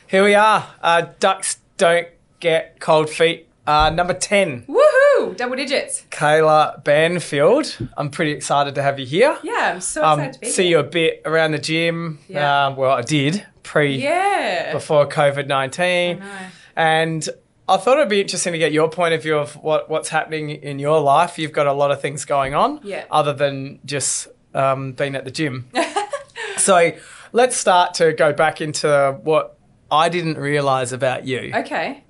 Here we are. Ducks don't get cold feet. Number 10. Woohoo! Double digits. Kayla Banfield. I'm pretty excited to have you here. Yeah, I'm so excited to be See here. you a bit around the gym. Yeah. Well, I did before COVID-19. I know. And I thought it'd be interesting to get your point of view of what's happening in your life. You've got a lot of things going on other than just being at the gym. So let's start to go back into what I didn't realise about you. Okay.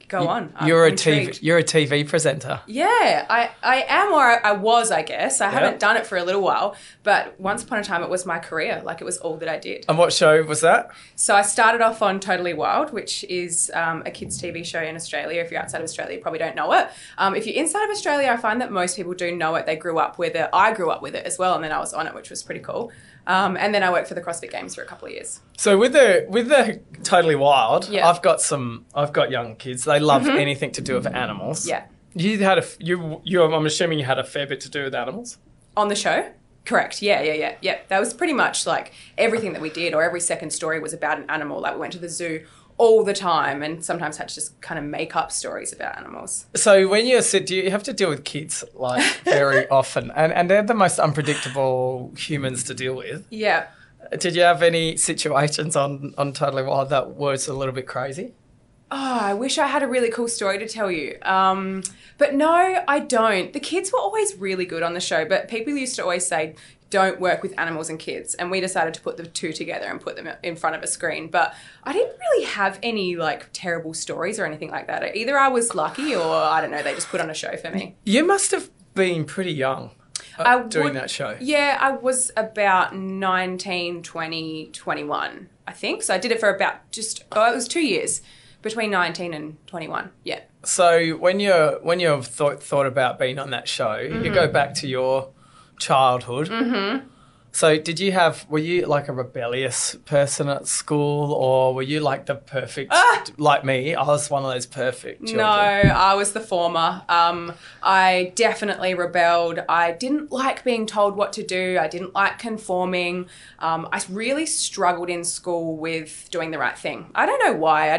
Go on. You're a TV presenter. Yeah, I am, or I was, I guess. I haven't done it for a little while, but once upon a time it was my career. Like, it was all that I did. And what show was that? So I started off on Totally Wild, which is a kids' TV show in Australia. If you're outside of Australia, you probably don't know it. If you're inside of Australia, I find that most people do know it. They grew up with it. I grew up with it as well, and then I was on it, which was pretty cool. And then I worked for the CrossFit Games for a couple of years. So with the Totally Wild, Yeah. I've got young kids. They love anything to do with animals. Yeah. You had I'm assuming you had a fair bit to do with animals. On the show? Correct. Yeah. That was pretty much like everything that we did, or every second story was about an animal. Like, we went to the zoo all the time, and sometimes had to just kind of make up stories about animals. So when do you have to deal with kids like very often? And they're the most unpredictable humans to deal with. Yeah. Did you have any situations on Totally Wild that was a little bit crazy? Oh, I wish I had a really cool story to tell you. But no, I don't. The kids were always really good on the show, but people used to always say, don't work with animals and kids. And we decided to put the two together and put them in front of a screen. But I didn't really have any like terrible stories or anything like that. Either I was lucky, or I don't know, they just put on a show for me. You must have been pretty young doing that show. Yeah, I was about 19, 20, 21, I think. So I did it for about it was 2 years. Between 19 and 21, yeah. So when you've thought about being on that show, you go back to your childhood. Mm-hmm. So were you like a rebellious person at school, or were you like the perfect, like me? I was one of those perfect children. No, I was the former. I definitely rebelled. I didn't like being told what to do. I didn't like conforming. I really struggled in school with doing the right thing. I don't know why.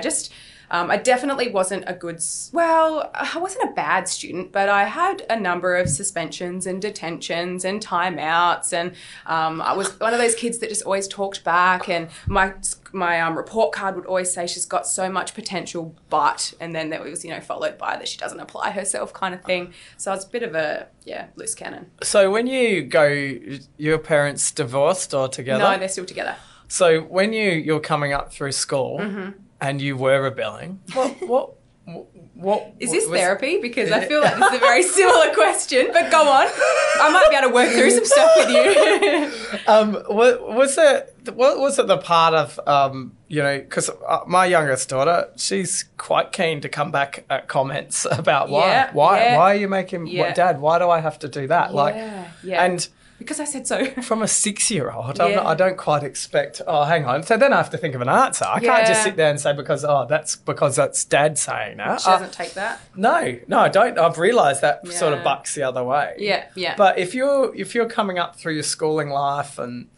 I definitely wasn't I wasn't a bad student, but I had a number of suspensions and detentions and timeouts, and I was one of those kids that just always talked back, and my report card would always say she's got so much potential, and then there was, followed by that she doesn't apply herself kind of thing. So I was a bit of a, loose cannon. So when you go, your parents divorced or together? No, they're still together. So when you're coming up through school, and you were rebelling, what is this therapy? Because I feel like this is a very similar question, but go on. I might be able to work through some stuff with you. What was it the part of, because my youngest daughter, she's quite keen to come back at comments about why are you making, Dad, why do I have to do that? And because I said so. From a 6-year-old, I don't quite expect, hang on. So then I have to think of an answer. I can't just sit there and say that's Dad saying that. She doesn't take that? No, I don't. I've realised that sort of bucks the other way. Yeah. But if you're coming up through your schooling life and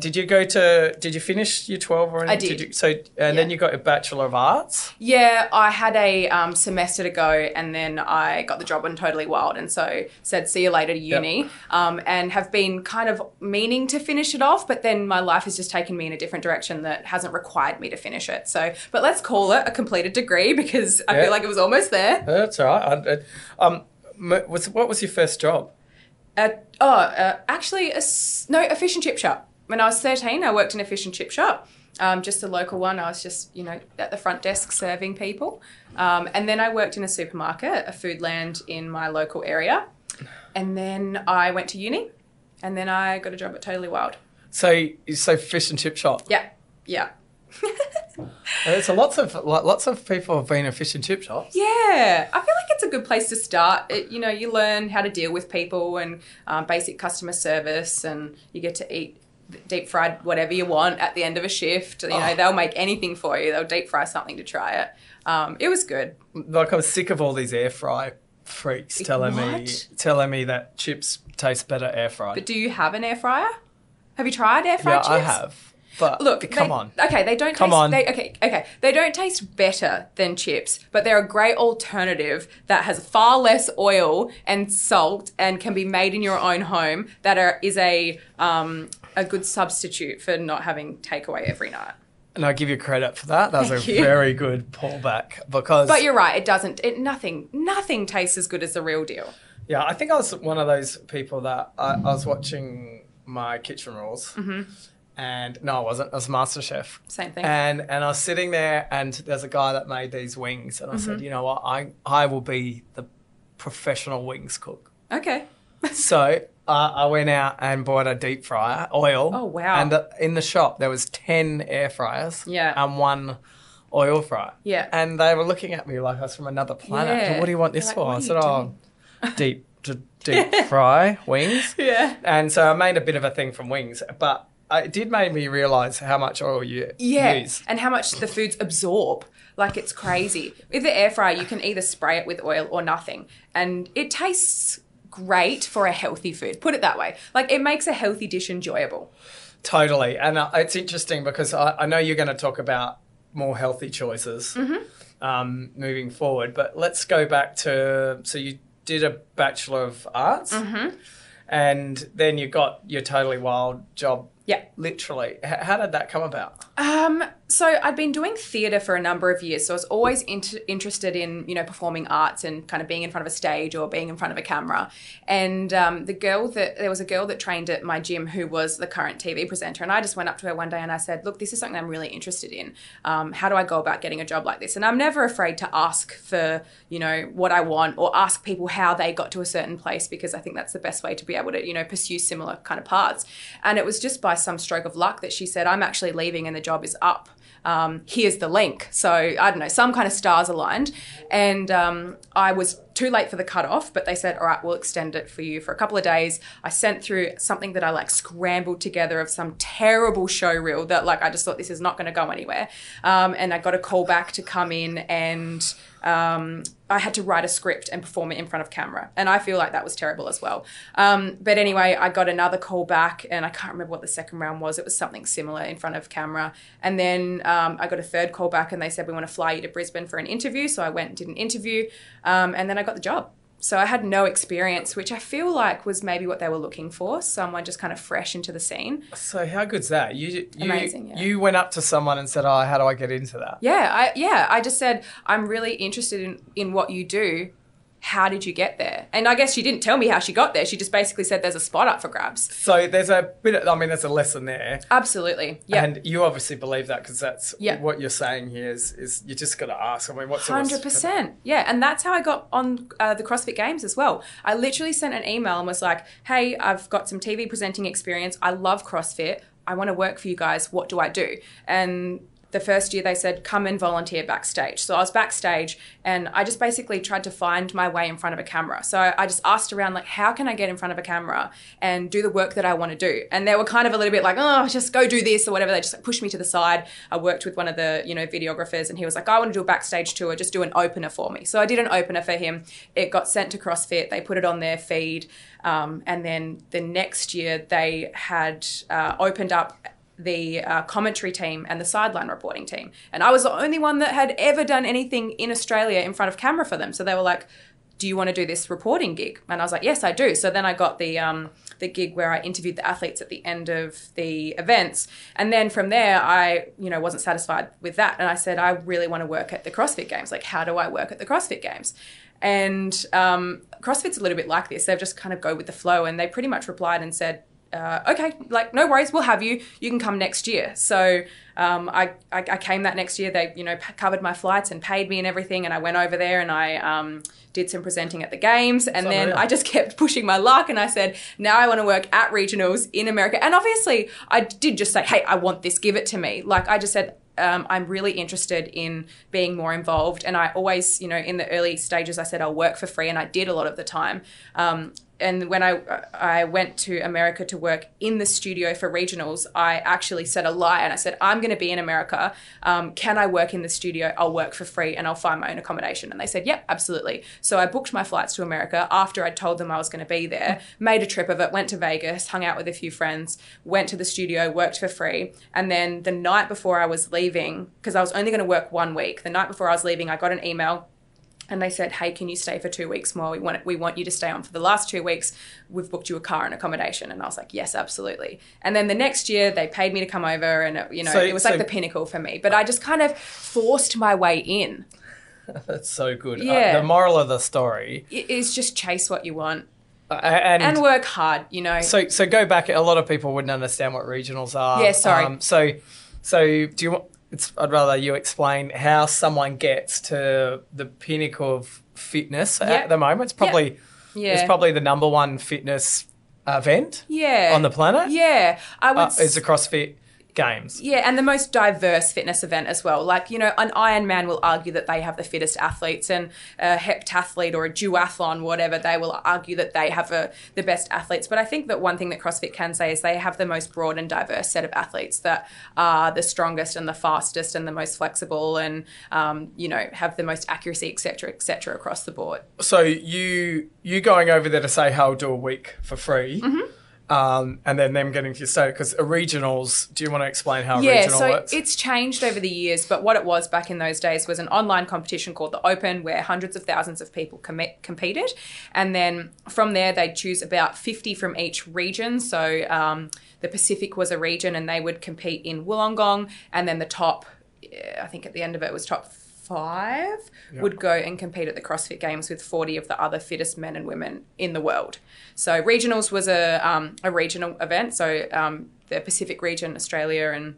did you finish year 12 or anything? I did. Then you got your Bachelor of Arts? Yeah, I had a semester to go, and then I got the job on Totally Wild, and so said see you later to uni, and have been kind of meaning to finish it off, but then my life has just taken me in a different direction that hasn't required me to finish it. So, but let's call it a completed degree, because I feel like it was almost there. That's all right. What was your first job? Actually, a fish and chip shop. When I was 13, I worked in a fish and chip shop, just a local one. I was just, at the front desk serving people. And then I worked in a supermarket, a Foodland in my local area. And then I went to uni, and then I got a job at Totally Wild. So fish and chip shop? Yeah. There's lots of people have been in fish and chip shops. Yeah, I feel like it's a good place to start. You learn how to deal with people and basic customer service, and you get to eat deep fried whatever you want at the end of a shift. They'll make anything for you. They'll deep fry something to try it. It was good. Like, I was sick of all these air fry freaks telling me that chips taste better air fried. But do you have an air fryer? Have you tried air fried chips? I have. But look, come on. Okay, they don't come taste... on. They don't taste better than chips, but they're a great alternative that has far less oil and salt and can be made in your own home is a good substitute for not having takeaway every night. And I give you credit for that. That was very good pullback because... But you're right, nothing tastes as good as the real deal. Yeah, I think I was one of those people that I was watching my Kitchen Rules. Mm-hmm. And no, I wasn't. I was MasterChef. Same thing. And I was sitting there and there's a guy that made these wings. And I said, you know what? I will be the professional wings cook. Okay. So I went out and bought a deep fryer, oil. Oh, wow. And in the shop, there was 10 air fryers and 1 oil fryer. Yeah. And they were looking at me like I was from another planet. Yeah. So what do you want this for? I said, deep fry wings. Yeah. And so I made a bit of a thing from wings. But it did make me realise how much oil you use. And how much the foods absorb. Like, it's crazy. With the air fryer, you can either spray it with oil or nothing. And it tastes great for a healthy food. Put it that way. Like, it makes a healthy dish enjoyable. Totally. And it's interesting because I know you're going to talk about more healthy choices moving forward. But let's go back to... So you did a Bachelor of Arts and then you got your Totally Wild job. Yeah. Literally. How did that come about? So I'd been doing theatre for a number of years. So I was always interested in, performing arts and kind of being in front of a stage or being in front of a camera. And there was a girl that trained at my gym who was the current TV presenter. And I just went up to her one day and I said, look, this is something I'm really interested in. How do I go about getting a job like this? And I'm never afraid to ask for, what I want or ask people how they got to a certain place because I think that's the best way to be able to, pursue similar kind of paths. And it was just by some stroke of luck that she said, I'm actually leaving and the job is up. Here's the link. So, I don't know, some kind of stars aligned. And I was too late for the cutoff, but they said, all right, we'll extend it for you for a couple of days. I sent through something that I scrambled together of some terrible show reel that I just thought this is not going to go anywhere. And I got a call back to come in and I had to write a script and perform it in front of camera. And I feel like that was terrible as well. But anyway, I got another call back and I can't remember what the second round was. It was something similar in front of camera. And then I got a third call back and they said, we want to fly you to Brisbane for an interview. So I went and did an interview and then I got the job. So I had no experience, which I feel like was maybe what they were looking for, someone just kind of fresh into the scene. So how good's that? Amazing, yeah. You went up to someone and said, how do I get into that? I just said, I'm really interested in what you do. How did you get there? And I guess she didn't tell me how she got there. She just basically said there's a spot up for grabs. So there's a bit of, there's a lesson there. Absolutely. Yeah. And you obviously believe that because that's what you're saying here is you just got to ask. What's 100%. Yeah. And that's how I got on the CrossFit Games as well. I literally sent an email and was like, hey, I've got some TV presenting experience. I love CrossFit. I want to work for you guys. What do I do? And the first year they said, come and volunteer backstage. So I was backstage and I just basically tried to find my way in front of a camera. So I just asked around, how can I get in front of a camera and do the work that I want to do? And they were kind of a little bit just go do this or whatever. They just pushed me to the side. I worked with one of the, videographers and he was like, I want to do a backstage tour. Just do an opener for me. So I did an opener for him. It got sent to CrossFit. They put it on their feed. And then the next year they had opened up the commentary team and the sideline reporting team. And I was the only one that had ever done anything in Australia in front of camera for them. So they were like, do you want to do this reporting gig? And I was like, yes, I do. So then I got the gig where I interviewed the athletes at the end of the events. And then from there, I, wasn't satisfied with that. And I said, I really want to work at the CrossFit Games. How do I work at the CrossFit Games? And CrossFit's a little bit like this. They just kind of go with the flow. And they pretty much replied and said, okay, no worries, we'll have you. You can come next year. So I came that next year. They, covered my flights and paid me and everything. And I went over there and I did some presenting at the games. And then I just kept pushing my luck. And I said, now I want to work at regionals in America. And obviously I did just say, hey, I want this, give it to me. I just said, I'm really interested in being more involved. And I always, in the early stages, I said I'll work for free. And I did a lot of the time. and when I went to America to work in the studio for regionals, I actually said a lie and I said, I'm going to be in America. Can I work in the studio? I'll work for free and I'll find my own accommodation. And they said, yep, absolutely. So I booked my flights to America after I'd told them I was going to be there, made a trip of it, went to Vegas, hung out with a few friends, went to the studio, worked for free. And then the night before I was leaving, because I was only going to work 1 week, the night before I was leaving, I got an email. And they said, hey, can you stay for 2 weeks more? We want you to stay on for the last 2 weeks. We've booked you a car and accommodation. And I was like, yes, absolutely. And then the next year they paid me to come over and, it was like the pinnacle for me. But I just kind of forced my way in. That's so good. Yeah. The moral of the story is just chase what you want. And work hard, So go back. A lot of people wouldn't understand what regionals are. Yeah, sorry. So do you want... I'd rather you explain how someone gets to the pinnacle of fitness at the moment. It's probably the number one fitness event on the planet. Yeah. Is the CrossFit Games. Yeah, and the most diverse fitness event as well. Like, an Ironman will argue that they have the fittest athletes, and a heptathlete or a duathlon, whatever, they will argue that they have the best athletes. But I think that one thing that CrossFit can say is they have the most broad and diverse set of athletes that are the strongest and the fastest and the most flexible and, have the most accuracy, et cetera, across the board. So you going over there to say, hey, I'll do a week for free. Mm-hmm. And then them getting to stay, because regionals, do you want to explain how regional works? It's changed over the years, but what it was back in those days was an online competition called the Open, where hundreds of thousands of people competed. And then from there, they'd choose about 50 from each region. So the Pacific was a region and they would compete in Wollongong, and then the top, I think at the end of it was top 5 would go and compete at the CrossFit Games with 40 of the other fittest men and women in the world. So regionals was a regional event. So the Pacific region, Australia, and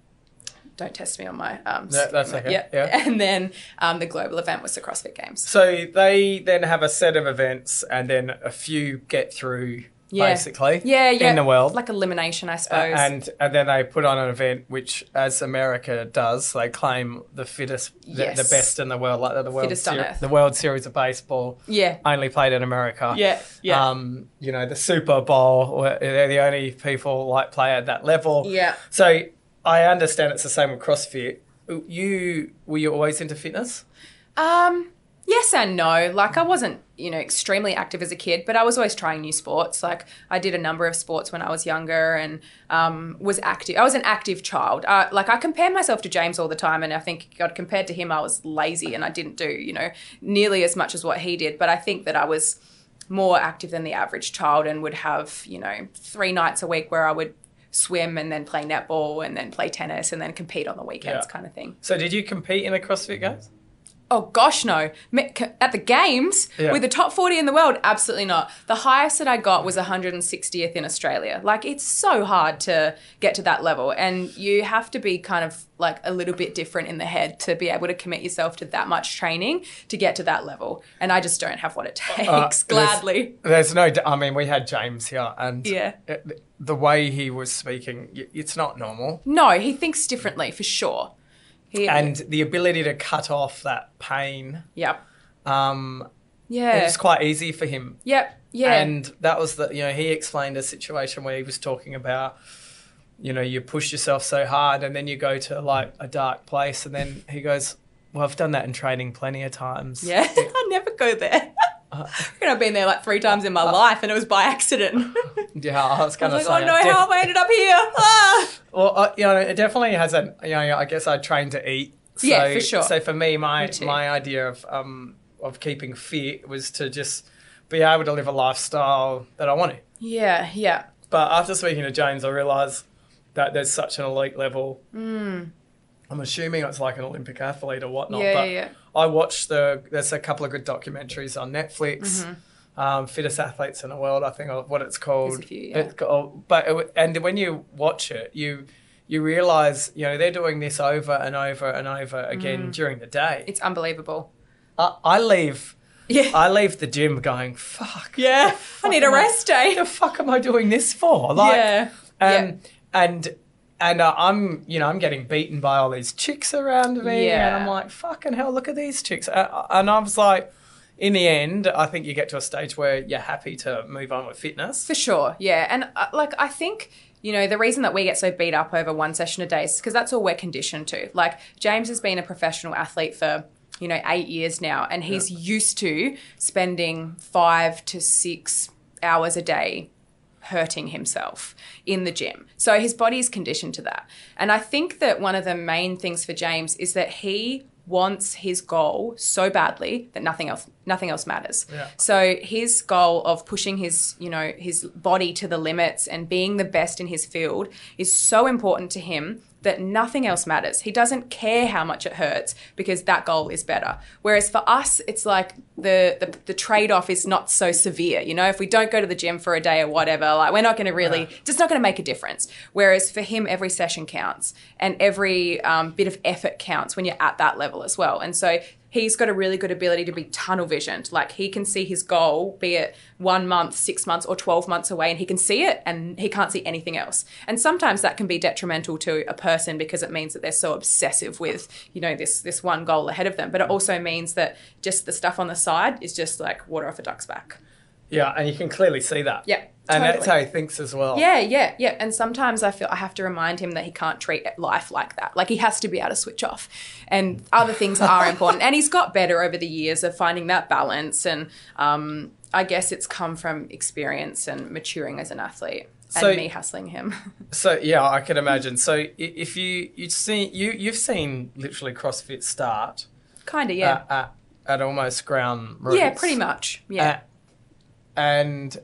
don't test me on my... that's okay. Yeah. And then the global event was the CrossFit Games. So they then have a set of events and then a few get through... basically, in the world. Like elimination, I suppose. And then they put on an event which, as America does, they claim the fittest, the best in the world, like the World Series of Baseball. Yeah. Only played in America. Yeah. The Super Bowl, they're the only people play at that level. Yeah. So I understand it's the same with CrossFit. Were you always into fitness? Yes and no. Like, I wasn't, extremely active as a kid, but I was always trying new sports. Like, I did a number of sports when I was younger and was active. I was an active child. I compared myself to James all the time, and I think compared to him, I was lazy and I didn't do, nearly as much as what he did. But I think that I was more active than the average child and would have, 3 nights a week where I would swim and then play netball and then play tennis and then compete on the weekends kind of thing. So did you compete in the CrossFit Games? Oh, gosh, no. At the Games, with the top 40 in the world, absolutely not. The highest that I got was 160th in Australia. Like, it's so hard to get to that level, and you have to be kind of like a little bit different in the head to be able to commit yourself to that much training to get to that level. And I just don't have what it takes, gladly. There's no... we had James here, and the way he was speaking, it's not normal. No, he thinks differently, for sure. And the ability to cut off that pain. Yep. It was quite easy for him. Yep. Yeah. And that was he explained a situation where he was talking about, you push yourself so hard and then you go to a dark place, and then he goes, well, I've done that in training plenty of times. Yeah. I never go there. I've been there 3 times in my life, and it was by accident. Yeah, I was going to say. Oh no, how have I ended up here? Ah! Well, it definitely has I guess I train to eat. So, yeah, for sure. So for me, my idea of keeping fit was to just be able to live a lifestyle that I want to. Yeah, yeah. But after speaking to James, I realised that there's such an elite level. I'm assuming it's like an Olympic athlete or whatnot. Yeah. I watched there's a couple of good documentaries on Netflix. Fittest Athletes in the World, I think, what it's called. There's a few, and when you watch it, you realise, they're doing this over and over and over again during the day. It's unbelievable. I leave the gym going, fuck. Yeah, I need a rest day. The fuck am I doing this for? And I'm getting beaten by all these chicks around me, and I'm like, fucking hell, look at these chicks. And I was like, in the end, I think you get to a stage where you're happy to move on with fitness. For sure, yeah. And I think, the reason that we get so beat up over one session a day is because that's all we're conditioned to. Like, James has been a professional athlete for 8 years now, and he's used to spending 5 to 6 hours a day hurting himself in the gym. So his body is conditioned to that. And I think that one of the main things for James is that he wants his goal so badly that nothing else matters. Yeah. So his goal of pushing his body to the limits and being the best in his field is so important to him that nothing else matters. He doesn't care how much it hurts because that goal is better. Whereas for us, it's like the trade-off is not so severe. If we don't go to the gym for a day or whatever, like we're not going to really, just not going to make a difference. Whereas for him, every session counts and every bit of effort counts when you're at that level as well. And so he's got a really good ability to be tunnel visioned. Like, he can see his goal, be it 1 month, 6 months, or 12 months away, and he can see it and he can't see anything else. And sometimes that can be detrimental to a person because it means that they're so obsessive with, this one goal ahead of them. But it also means that just the stuff on the side is just like water off a duck's back. Yeah, and you can clearly see that. Yeah. And totally. that's how he thinks as well. Yeah. And sometimes I feel I have to remind him that he can't treat life like that. Like, he has to be able to switch off. And other things are important. And he's got better over the years of finding that balance. And I guess it's come from experience and maturing as an athlete and me hustling him. So, yeah, I can imagine. So if you've seen literally CrossFit start. Kind of, yeah. At almost ground roots. Yeah, pretty much, yeah. And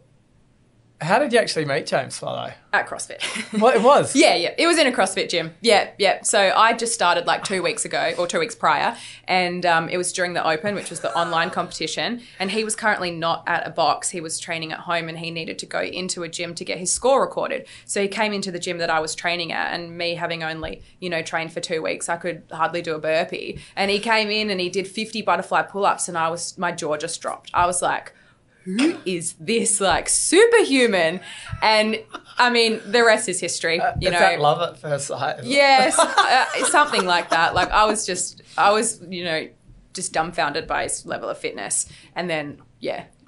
how did you actually meet James, by the way? At CrossFit. What, it was? Yeah. It was in a CrossFit gym. Yeah. So I just started like 2 weeks ago or 2 weeks prior, and it was during the Open, which was the online competition, and he was currently not at a box. He was training at home and he needed to go into a gym to get his score recorded. So he came into the gym that I was training at, and me having only, trained for 2 weeks, I could hardly do a burpee. And he came in and he did 50 butterfly pull-ups, and my jaw just dropped. I was like, who is this, like, superhuman? And I mean, the rest is history. Is that love at first sight? Yes, something like that. Like, I was just dumbfounded by his level of fitness, and then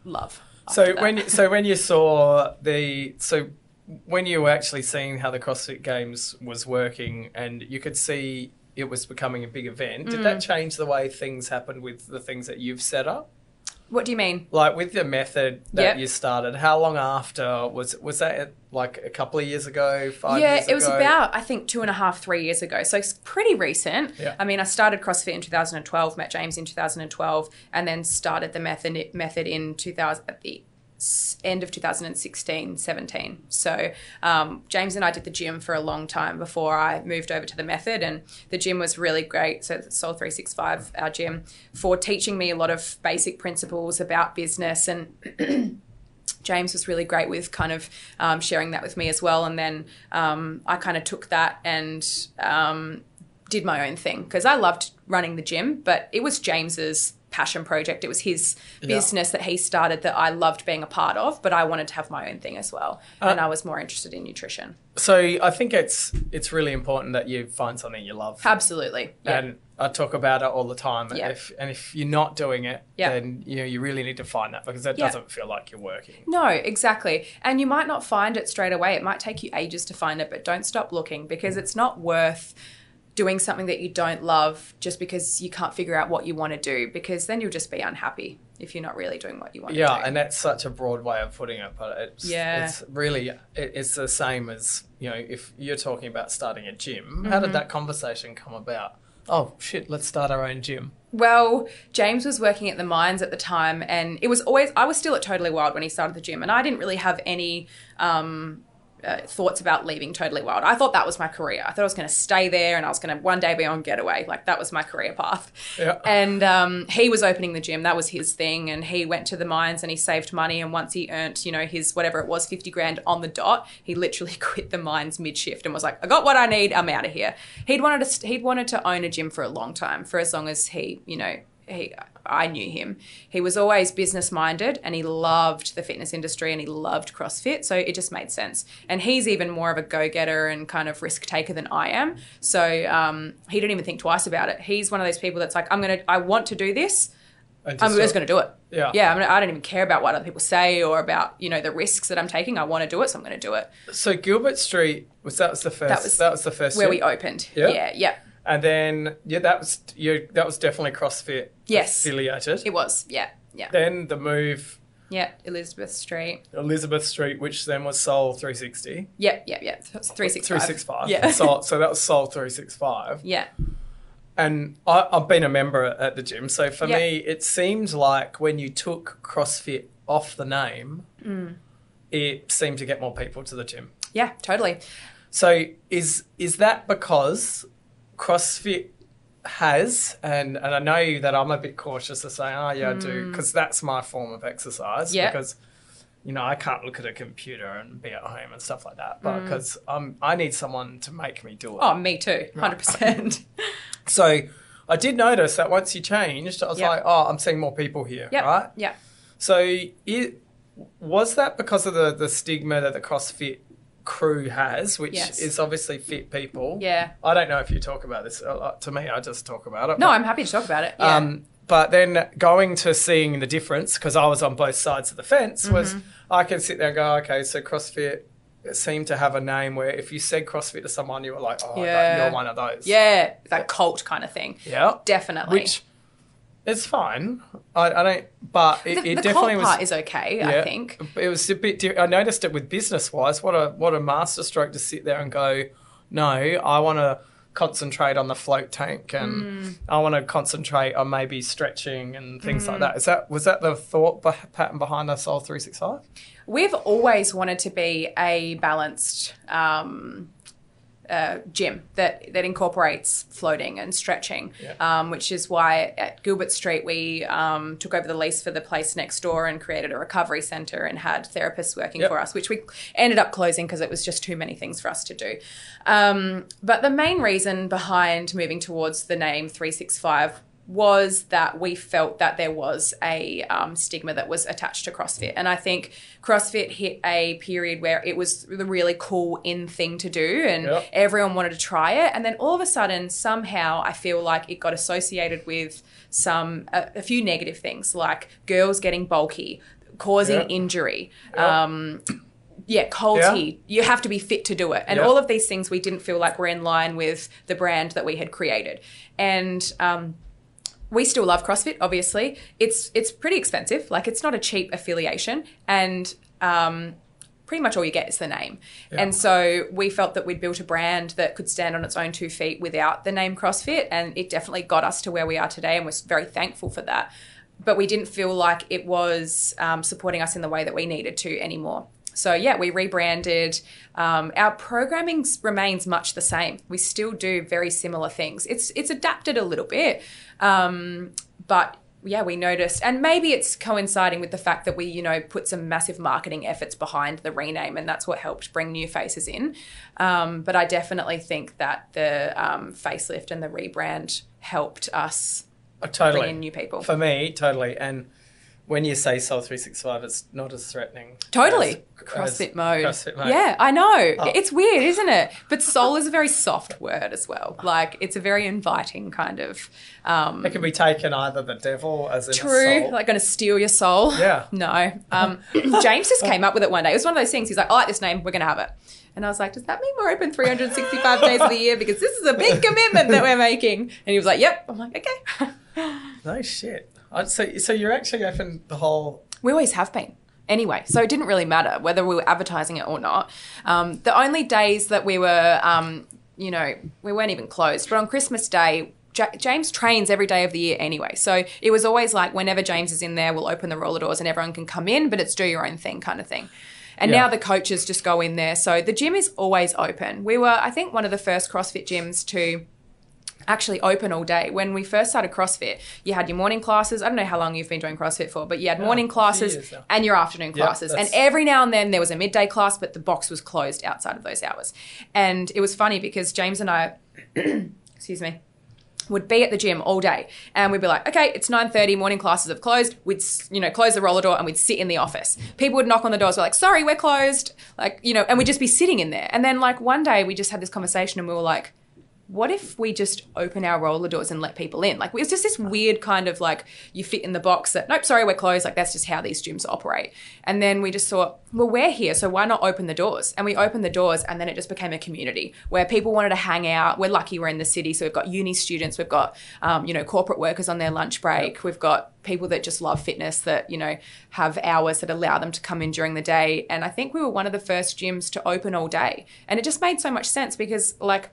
love. So when you saw when you were actually seeing how the CrossFit Games was working, and you could see it was becoming a big event, did that change the way things happened with the things that you've set up? What do you mean? Like, with the method that you started, how long after was that, like a couple of years ago, 5 years ago? Yeah, it was about, I think, 2.5, 3 years ago. So it's pretty recent. Yeah. I mean, I started CrossFit in 2012, met James in 2012, and then started the method in at the end of 2016, 17. So James and I did the gym for a long time before I moved over to the method, and the gym was really great. So Soul 365, our gym, for teaching me a lot of basic principles about business, and James was really great with kind of sharing that with me as well. And then I kind of took that and did my own thing, because I loved running the gym, but it was James's passion project. It was his business that he started that I loved being a part of, but I wanted to have my own thing as well. And I was more interested in nutrition. So I think it's really important that you find something you love. Absolutely. Yeah. And I talk about it all the time. Yeah. If you're not doing it, then you really need to find that, because that doesn't feel like you're working. No, exactly. And you might not find it straight away. It might take you ages to find it, but don't stop looking, because it's not worth doing something that you don't love just because you can't figure out what you want to do, because then you'll just be unhappy if you're not really doing what you want to do. Yeah, and that's such a broad way of putting it, but it's really, it's the same as, if you're talking about starting a gym, how did that conversation come about? Oh, shit, let's start our own gym. Well, James was working at the mines at the time, and I was still at Totally Wild when he started the gym, and I didn't really have any thoughts about leaving Totally Wild. I thought that was my career. I thought I was going to stay there and I was going to one day be on Getaway. Like, that was my career path. Yeah. And he was opening the gym. That was his thing. And he went to the mines and he saved money. And once he earned, his whatever it was, 50 grand on the dot, he literally quit the mines mid-shift and was like, I got what I need. I'm out of here. He'd wanted to own a gym for a long time, for as long as I knew him. He was always business minded, and he loved the fitness industry, and he loved CrossFit. So it just made sense. And he's even more of a go-getter and kind of risk taker than I am. So he didn't even think twice about it. He's one of those people that's like, I want to do this. I'm just going to do it. Yeah. Yeah, I don't even care about what other people say or about, the risks that I'm taking. I want to do it, so I'm going to do it. So Gilbert Street, that was the first where gym? we opened. Yeah. And then, that was definitely CrossFit affiliated. It was, yeah. Then the move... Yeah, Elizabeth Street, which then was Soul 360. Yeah. So it's 365. 365. Yeah. So that was Soul 365. Yeah. And I've been a member at the gym. So for me, it seemed like when you took CrossFit off the name, it seemed to get more people to the gym. Yeah, totally. So is that because CrossFit has, and I know that I'm a bit cautious to say, I do, because that's my form of exercise. Yeah. Because, I can't look at a computer and be at home and stuff like that. But because I need someone to make me do it. Oh, me too, 100%. So I did notice that once you changed, I was like, I'm seeing more people here, right? Yeah. So was that because of the stigma that the CrossFit crew has, which is obviously fit people? Yeah. I don't know if you talk about this. To me, I just talk about it. No, I'm happy to talk about it. Yeah. But then going to seeing the difference, because I was on both sides of the fence, was I can sit there and go, okay, so CrossFit seemed to have a name where if you said CrossFit to someone, you were like, you're one of those. Yeah, that cult kind of thing. Yeah. Definitely. Which is fine. I don't, but it the definitely cult part is okay, I think. It was a bit, I noticed it with business-wise. What a masterstroke to sit there and go, no, I want to concentrate on the float tank and I want to concentrate on maybe stretching and things like that. Was that the thought pattern behind the Soul 365? We've always wanted to be a balanced gym that incorporates floating and stretching, which is why at Gilbert Street we took over the lease for the place next door and created a recovery centre and had therapists working for us, which we ended up closing because it was just too many things for us to do. But the main reason behind moving towards the name 365 was that we felt that there was a stigma that was attached to CrossFit. And I think CrossFit hit a period where it was the really cool in thing to do and everyone wanted to try it. And then all of a sudden, somehow, I feel like it got associated with a few negative things, like girls getting bulky, causing injury, cold heat. You have to be fit to do it. And all of these things we didn't feel like were in line with the brand that we had created. And we still love CrossFit, obviously. It's pretty expensive. Like, it's not a cheap affiliation. And pretty much all you get is the name. Yeah. And so we felt that we'd built a brand that could stand on its own 2 feet without the name CrossFit. And it definitely got us to where we are today. And we're very thankful for that. But we didn't feel like it was supporting us in the way that we needed to anymore. So, we rebranded. Our programming remains much the same. We still do very similar things. It's adapted a little bit. But, we noticed, and maybe it's coinciding with the fact that we, put some massive marketing efforts behind the rename, and that's what helped bring new faces in. But I definitely think that the facelift and the rebrand helped us bring in new people. For me, totally. And when you say Soul 365, it's not as threatening. Totally. CrossFit mode. Yeah, I know. Oh. It's weird, isn't it? But soul is a very soft word as well. Like, it's a very inviting kind of... it can be taken either the devil as in true, a soul. like going to steal your soul. Yeah. No. James just came up with it one day. It was one of those things. He's like, I like this name. We're going to have it. And I was like, does that mean we're open 365 days of the year? Because this is a big commitment that we're making. And he was like, yep. I'm like, okay. No shit. So you're actually open the whole... We always have been. Anyway, so it didn't really matter whether we were advertising it or not. The only days that we were, we weren't even closed. But on Christmas Day, James trains every day of the year anyway. So it was always like whenever James is in there, we'll open the roller doors and everyone can come in, but it's do your own thing kind of thing. And now the coaches just go in there. So the gym is always open. We were, I think, one of the first CrossFit gyms to actually open all day. When we first started CrossFit, you had your morning classes. I don't know how long you've been doing CrossFit for, but you had morning classes and your afternoon classes. And every now and then there was a midday class, but the box was closed outside of those hours. And it was funny because James and I, excuse me, would be at the gym all day and we'd be like, okay, it's 9:30, morning classes have closed. We'd, close the roller door and we'd sit in the office. People would knock on the doors. We're like, sorry, we're closed. And we'd just be sitting in there. And then one day we just had this conversation and we were like, what if we just open our roller doors and let people in? Like, it's just this weird kind of like, you fit in the box that, nope, sorry, we're closed. Like, that's just how these gyms operate. And then we just thought, well, we're here, so why not open the doors? And we opened the doors, and then it just became a community where people wanted to hang out. We're lucky we're in the city, so we've got uni students, we've got, corporate workers on their lunch break. We've got people that just love fitness that, have hours that allow them to come in during the day. And I think we were one of the first gyms to open all day. And it just made so much sense because, like,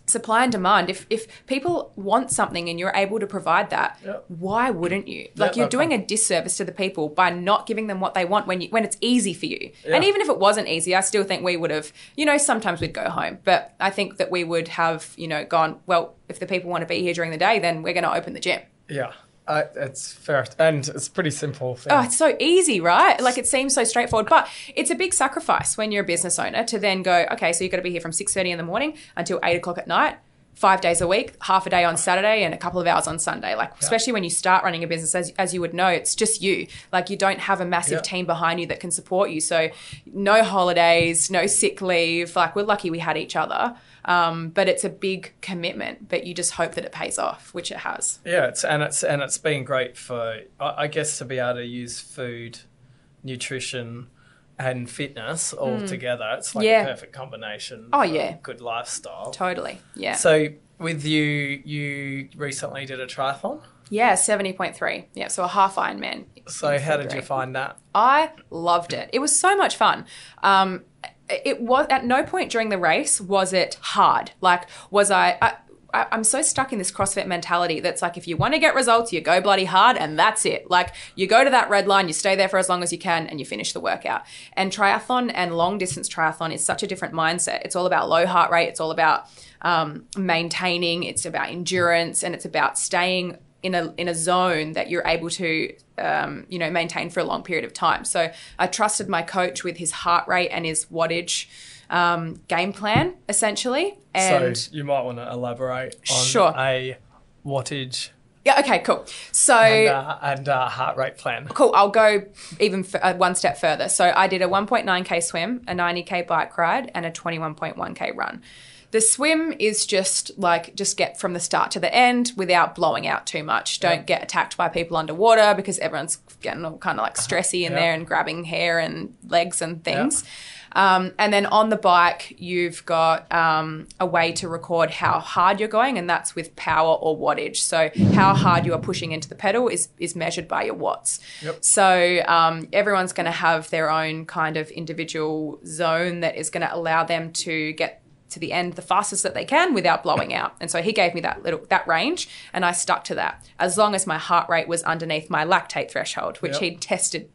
supply and demand, if people want something and you're able to provide that, why wouldn't you? Like, you're doing a disservice to the people by not giving them what they want when it's easy for you. And even if it wasn't easy, I still think we would have, sometimes we'd go home. But I think that we would have, gone, well, if the people want to be here during the day, then we're going to open the gym. Yeah. It's fair, and it's a pretty simple thing. Oh, it's so easy, right? Like, it seems so straightforward, but it's a big sacrifice when you're a business owner to then go, okay, so you've got to be here from 6:30 in the morning until 8 o'clock at night, 5 days a week, half a day on Saturday and a couple of hours on Sunday. Like, especially when you start running a business, as you would know, it's just you. Like, you don't have a massive team behind you that can support you. So no holidays, no sick leave. Like, we're lucky we had each other. But it's a big commitment, but you just hope that it pays off, which it has. Yeah, it's been great for, I guess, to be able to use food, nutrition, and fitness all together. It's like a perfect combination. Oh, for good lifestyle. Totally. Yeah. So with you recently did a triathlon? Yeah, 70.3. Yeah, so a half Ironman. So how did you find that? I loved it. It was so much fun. It was, at no point during the race was it hard. Like, I'm so stuck in this CrossFit mentality that's like, if you want to get results, you go bloody hard and that's it. Like, you go to that red line, you stay there for as long as you can and you finish the workout. And triathlon and long distance triathlon is such a different mindset. It's all about low heart rate. It's all about maintaining. It's about endurance, and it's about staying in a zone that you're able to, maintain for a long period of time. So I trusted my coach with his heart rate and his wattage game plan, essentially. And so you might want to elaborate on a wattage. Yeah, okay, cool. So and heart rate plan. Cool. I'll go even one step further. So I did a 1.9K swim, a 90K bike ride, and a 21.1K run. The swim is just get from the start to the end without blowing out too much. Don't get attacked by people underwater because everyone's getting all kind of like stressy in there and grabbing hair and legs and things. And then on the bike, you've got a way to record how hard you're going, and that's with power or wattage. So how hard you are pushing into the pedal is measured by your watts. Yep. So everyone's going to have their own kind of individual zone that is going to allow them to get to the end the fastest that they can without blowing out. And so he gave me that range, and I stuck to that as long as my heart rate was underneath my lactate threshold, which he'd tested,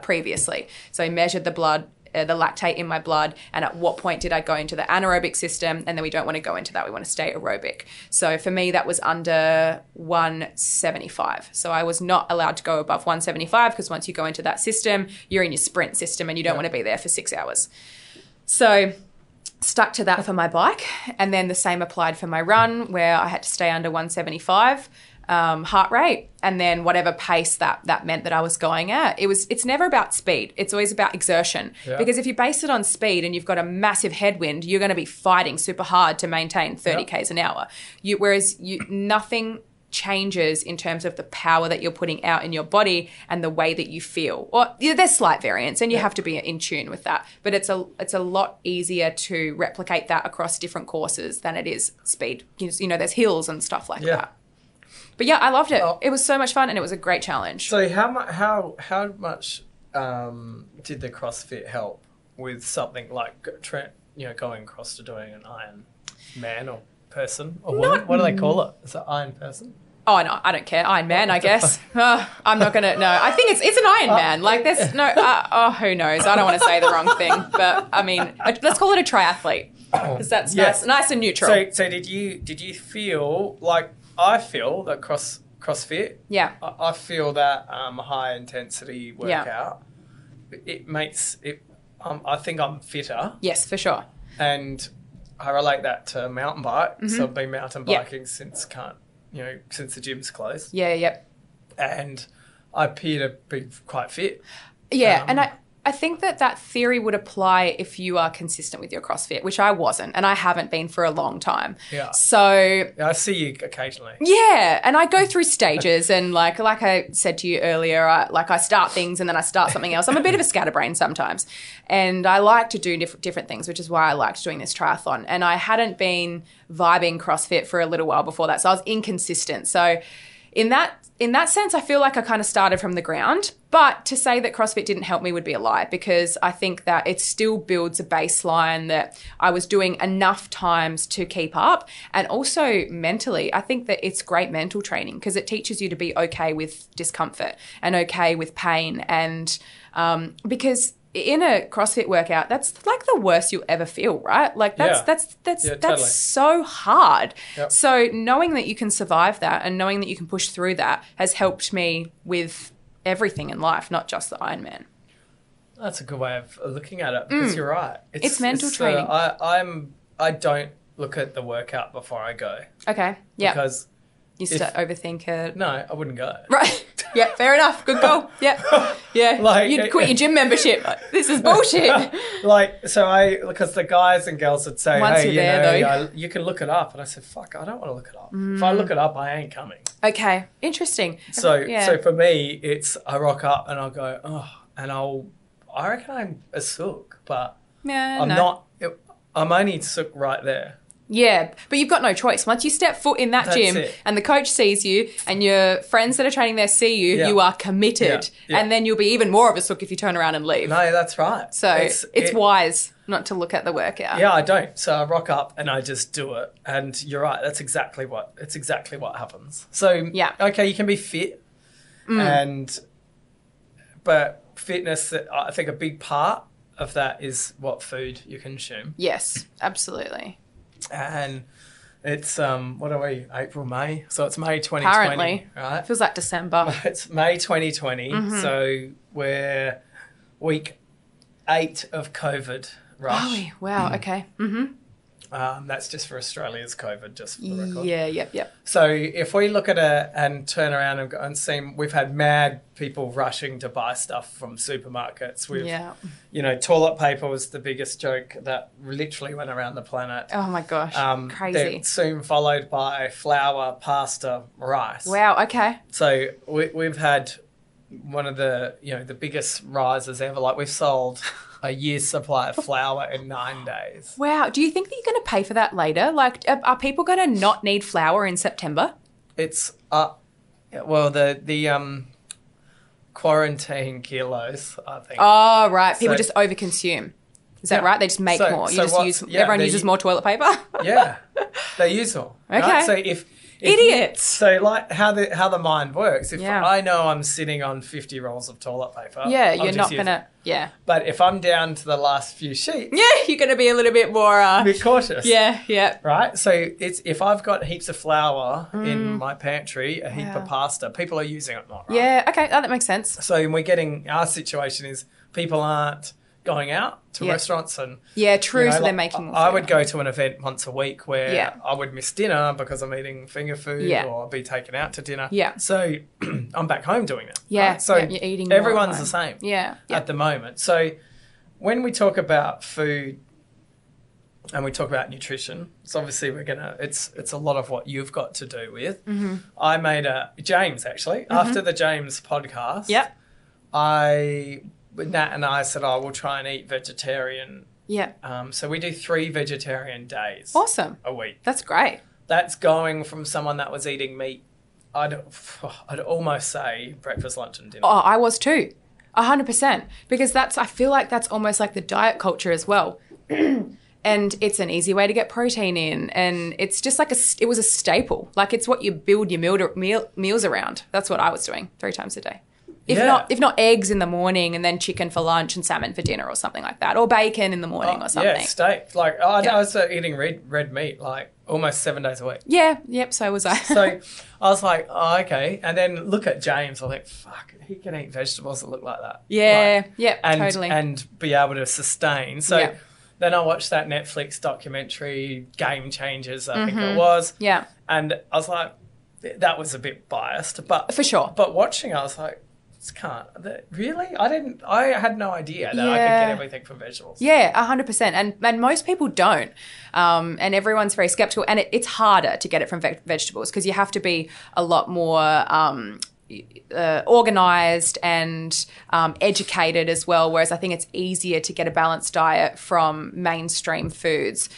previously. So he measured the lactate in my blood, and at what point did I go into the anaerobic system, and then we don't want to go into that. We want to stay aerobic. So for me, that was under 175. So I was not allowed to go above 175 because once you go into that system, you're in your sprint system and you don't want to be there for 6 hours. So stuck to that for my bike, and then the same applied for my run where I had to stay under 175 heart rate, and then whatever pace that meant that I was going at. It's never about speed. It's always about exertion. Yeah. Because if you base it on speed and you've got a massive headwind, you're going to be fighting super hard to maintain 30 Ks an hour. Whereas nothing changes in terms of the power that you're putting out in your body and the way that you feel. Or there's slight variance, and you have to be in tune with that. But it's a lot easier to replicate that across different courses than it is speed. There's hills and stuff like that. But yeah, I loved it. It was so much fun, and it was a great challenge. So how much did the CrossFit help with something like going across to doing an Iron Man or person or woman? What do they call it? Is it Iron person? Oh, no, I don't care. Iron Man, I guess. I'm not going to, no. I think it's an Iron Man. Like, there's no, who knows? I don't want to say the wrong thing. But, I mean, let's call it a triathlete because that's nice and neutral. So did you feel like, I feel that CrossFit, I feel that high intensity workout, it makes it, I think I'm fitter. Yes, for sure. And I relate that to mountain bike. Mm-hmm. So I've been mountain biking since the gym's closed. Yeah, yep. And I appear to be quite fit. Yeah, and I think that theory would apply if you are consistent with your CrossFit, which I wasn't, and I haven't been for a long time. Yeah. So I see you occasionally. Yeah, and I go through stages, and like I said to you earlier, I start things and then I start something else. I'm a bit of a scatterbrain sometimes, and I like to do different things, which is why I liked doing this triathlon. And I hadn't been vibing CrossFit for a little while before that, so I was inconsistent. So in that sense, I feel like I kind of started from the ground. But to say that CrossFit didn't help me would be a lie, because I think that it still builds a baseline that I was doing enough times to keep up. And also mentally, I think that it's great mental training, because it teaches you to be okay with discomfort and okay with pain. And because in a CrossFit workout, that's like the worst you'll ever feel, right? Like that's totally. so hard. Yep. So knowing that you can survive that and knowing that you can push through that has helped me with everything in life, not just the Ironman. That's a good way of looking at it, because you're right. It's mental training. I don't look at the workout before I go. Okay. Yeah. Because you start overthink it. No, I wouldn't go. Right. Yeah, fair enough. Good goal. Yeah. Yeah. Like, you'd quit your gym membership. Like, this is bullshit. Because the guys and girls would say, Once hey, you're there, you can look it up. And I said, fuck, I don't want to look it up. If I look it up, I ain't coming. Okay. Interesting. So for me, it's I rock up and I'll go, I reckon I'm a sook, but I'm not. I'm only sook right there. Yeah, but you've got no choice. Once you step foot in that gym and the coach sees you and your friends that are training there see you, you are committed. Yeah. And then you'll be even more of a sook if you turn around and leave. No, that's right. So it's wise not to look at the workout. Yeah, I don't. So I rock up and I just do it. And you're right. That's exactly what happens. So, okay, you can be fit. But fitness, I think a big part of that is what food you consume. Yes, absolutely. And it's, what are we, April, May? So it's May 2020. Apparently. Right? It feels like December. It's May 2020. Mm-hmm. So we're week 8 of COVID rush. Oh, wow. Okay. Mm-hmm. That's just for Australia's COVID, just for the record. Yeah, yep. So if we look at it and turn around and see, we've had mad people rushing to buy stuff from supermarkets. Toilet paper was the biggest joke that literally went around the planet. Oh my gosh, crazy. Then soon followed by flour, pasta, rice. Wow, okay. So we've had one of the biggest rises ever. Like we've sold a year's supply of flour in 9 days. Wow. Do you think that you're going to pay for that later? Like, are people going to not need flour in September? It's, the quarantine kilos, I think. Oh, right. People just overconsume. Is that right? They just make more. Everyone uses more toilet paper? Yeah. They use more. Okay. Right? So idiots. So like how the mind works. If I know I'm sitting on 50 rolls of toilet paper, you're not gonna. Yeah. But if I'm down to the last few sheets, you're gonna be a little bit more. A bit cautious. Yeah. Right. So it's if I've got heaps of flour in my pantry, a heap of pasta, people are using it more. Right? Yeah. Okay. That makes sense. So we're getting our situation is people aren't going out to restaurants and true. So they're making more food. I would go to an event once a week where I would miss dinner because I'm eating finger food or be taken out to dinner. Yeah. So I'm back home doing it. Yeah. Right? So you're eating everyone's the same. Yeah. At the moment. So when we talk about food and we talk about nutrition, so obviously it's a lot of what you've got to do with. Mm-hmm. I made James actually after the James podcast. Yep. Nat and I said, we'll try and eat vegetarian. Yeah. So we do 3 vegetarian days. Awesome. A week. That's great. That's going from someone that was eating meat, I'd almost say breakfast, lunch and dinner. Oh, I was too. 100%. Because I feel like that's almost like the diet culture as well. And it's an easy way to get protein in. And it's just like it was a staple. Like it's what you build your meals around. That's what I was doing 3 times a day. If not eggs in the morning and then chicken for lunch and salmon for dinner or something like that, or bacon in the morning or something. Yeah, steak. Like I was eating red meat like almost 7 days a week. Yeah, yep, so was I. So I was like, okay. And then look at James. I was like, fuck, he can eat vegetables that look like that. Yeah, totally. And be able to sustain. So then I watched that Netflix documentary, Game Changers, I think it was. Yeah. And I was like, that was a bit biased. But for sure. But watching, I was like, Really? I had no idea that I could get everything from vegetables. Yeah, 100%. And most people don't. And everyone's very skeptical. And it's harder to get it from vegetables because you have to be a lot more organized and educated as well. Whereas I think it's easier to get a balanced diet from mainstream foods.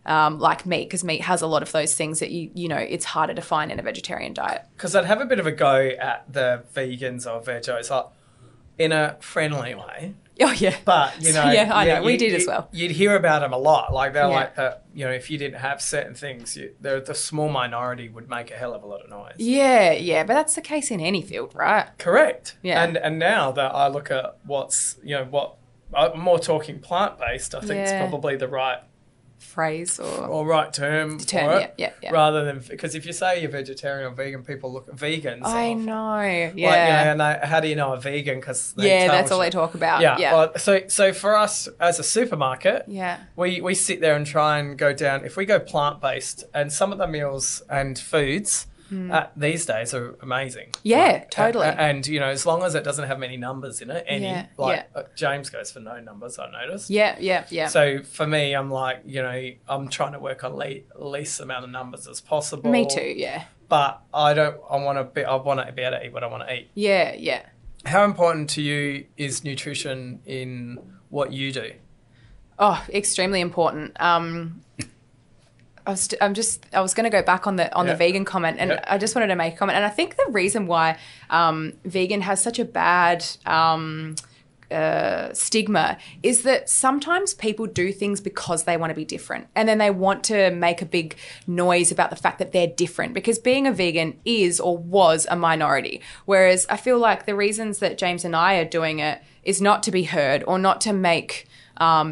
Like meat, because meat has a lot of those things that you know it's harder to find in a vegetarian diet. Because I'd have a bit of a go at the vegans or vegos, like in a friendly way. Oh yeah, but you know, yeah, I know we did as well. You'd hear about them a lot, like they're like you know, if you didn't have certain things, the small minority would make a hell of a lot of noise. Yeah, but that's the case in any field, right? Correct. Yeah, and now that I look at what I'm more talking plant based, I think it's probably the right phrase or right term for it, yeah. Rather than, because if you say you're vegetarian or vegan, people look at vegans. I know, yeah. Like, you know, and how do you know a vegan? Because that's all they talk about. Yeah. So for us as a supermarket, we sit there and try and go down. If we go plant based, and some of the meals and foods these days are amazing. Yeah, totally. And you know, as long as it doesn't have many numbers in it, James goes for no numbers, I noticed. Yeah. So for me, I'm like, you know, I'm trying to work on least amount of numbers as possible. Me too, yeah. But I want to be able to eat what I want to eat. Yeah. How important to you is nutrition in what you do? Oh, extremely important. I was going to go back on the vegan comment, and I just wanted to make a comment. And I think the reason why vegan has such a bad stigma is that sometimes people do things because they want to be different, and then they want to make a big noise about the fact that they're different, because being a vegan is or was a minority. Whereas I feel like the reasons that James and I are doing it is not to be heard or not to make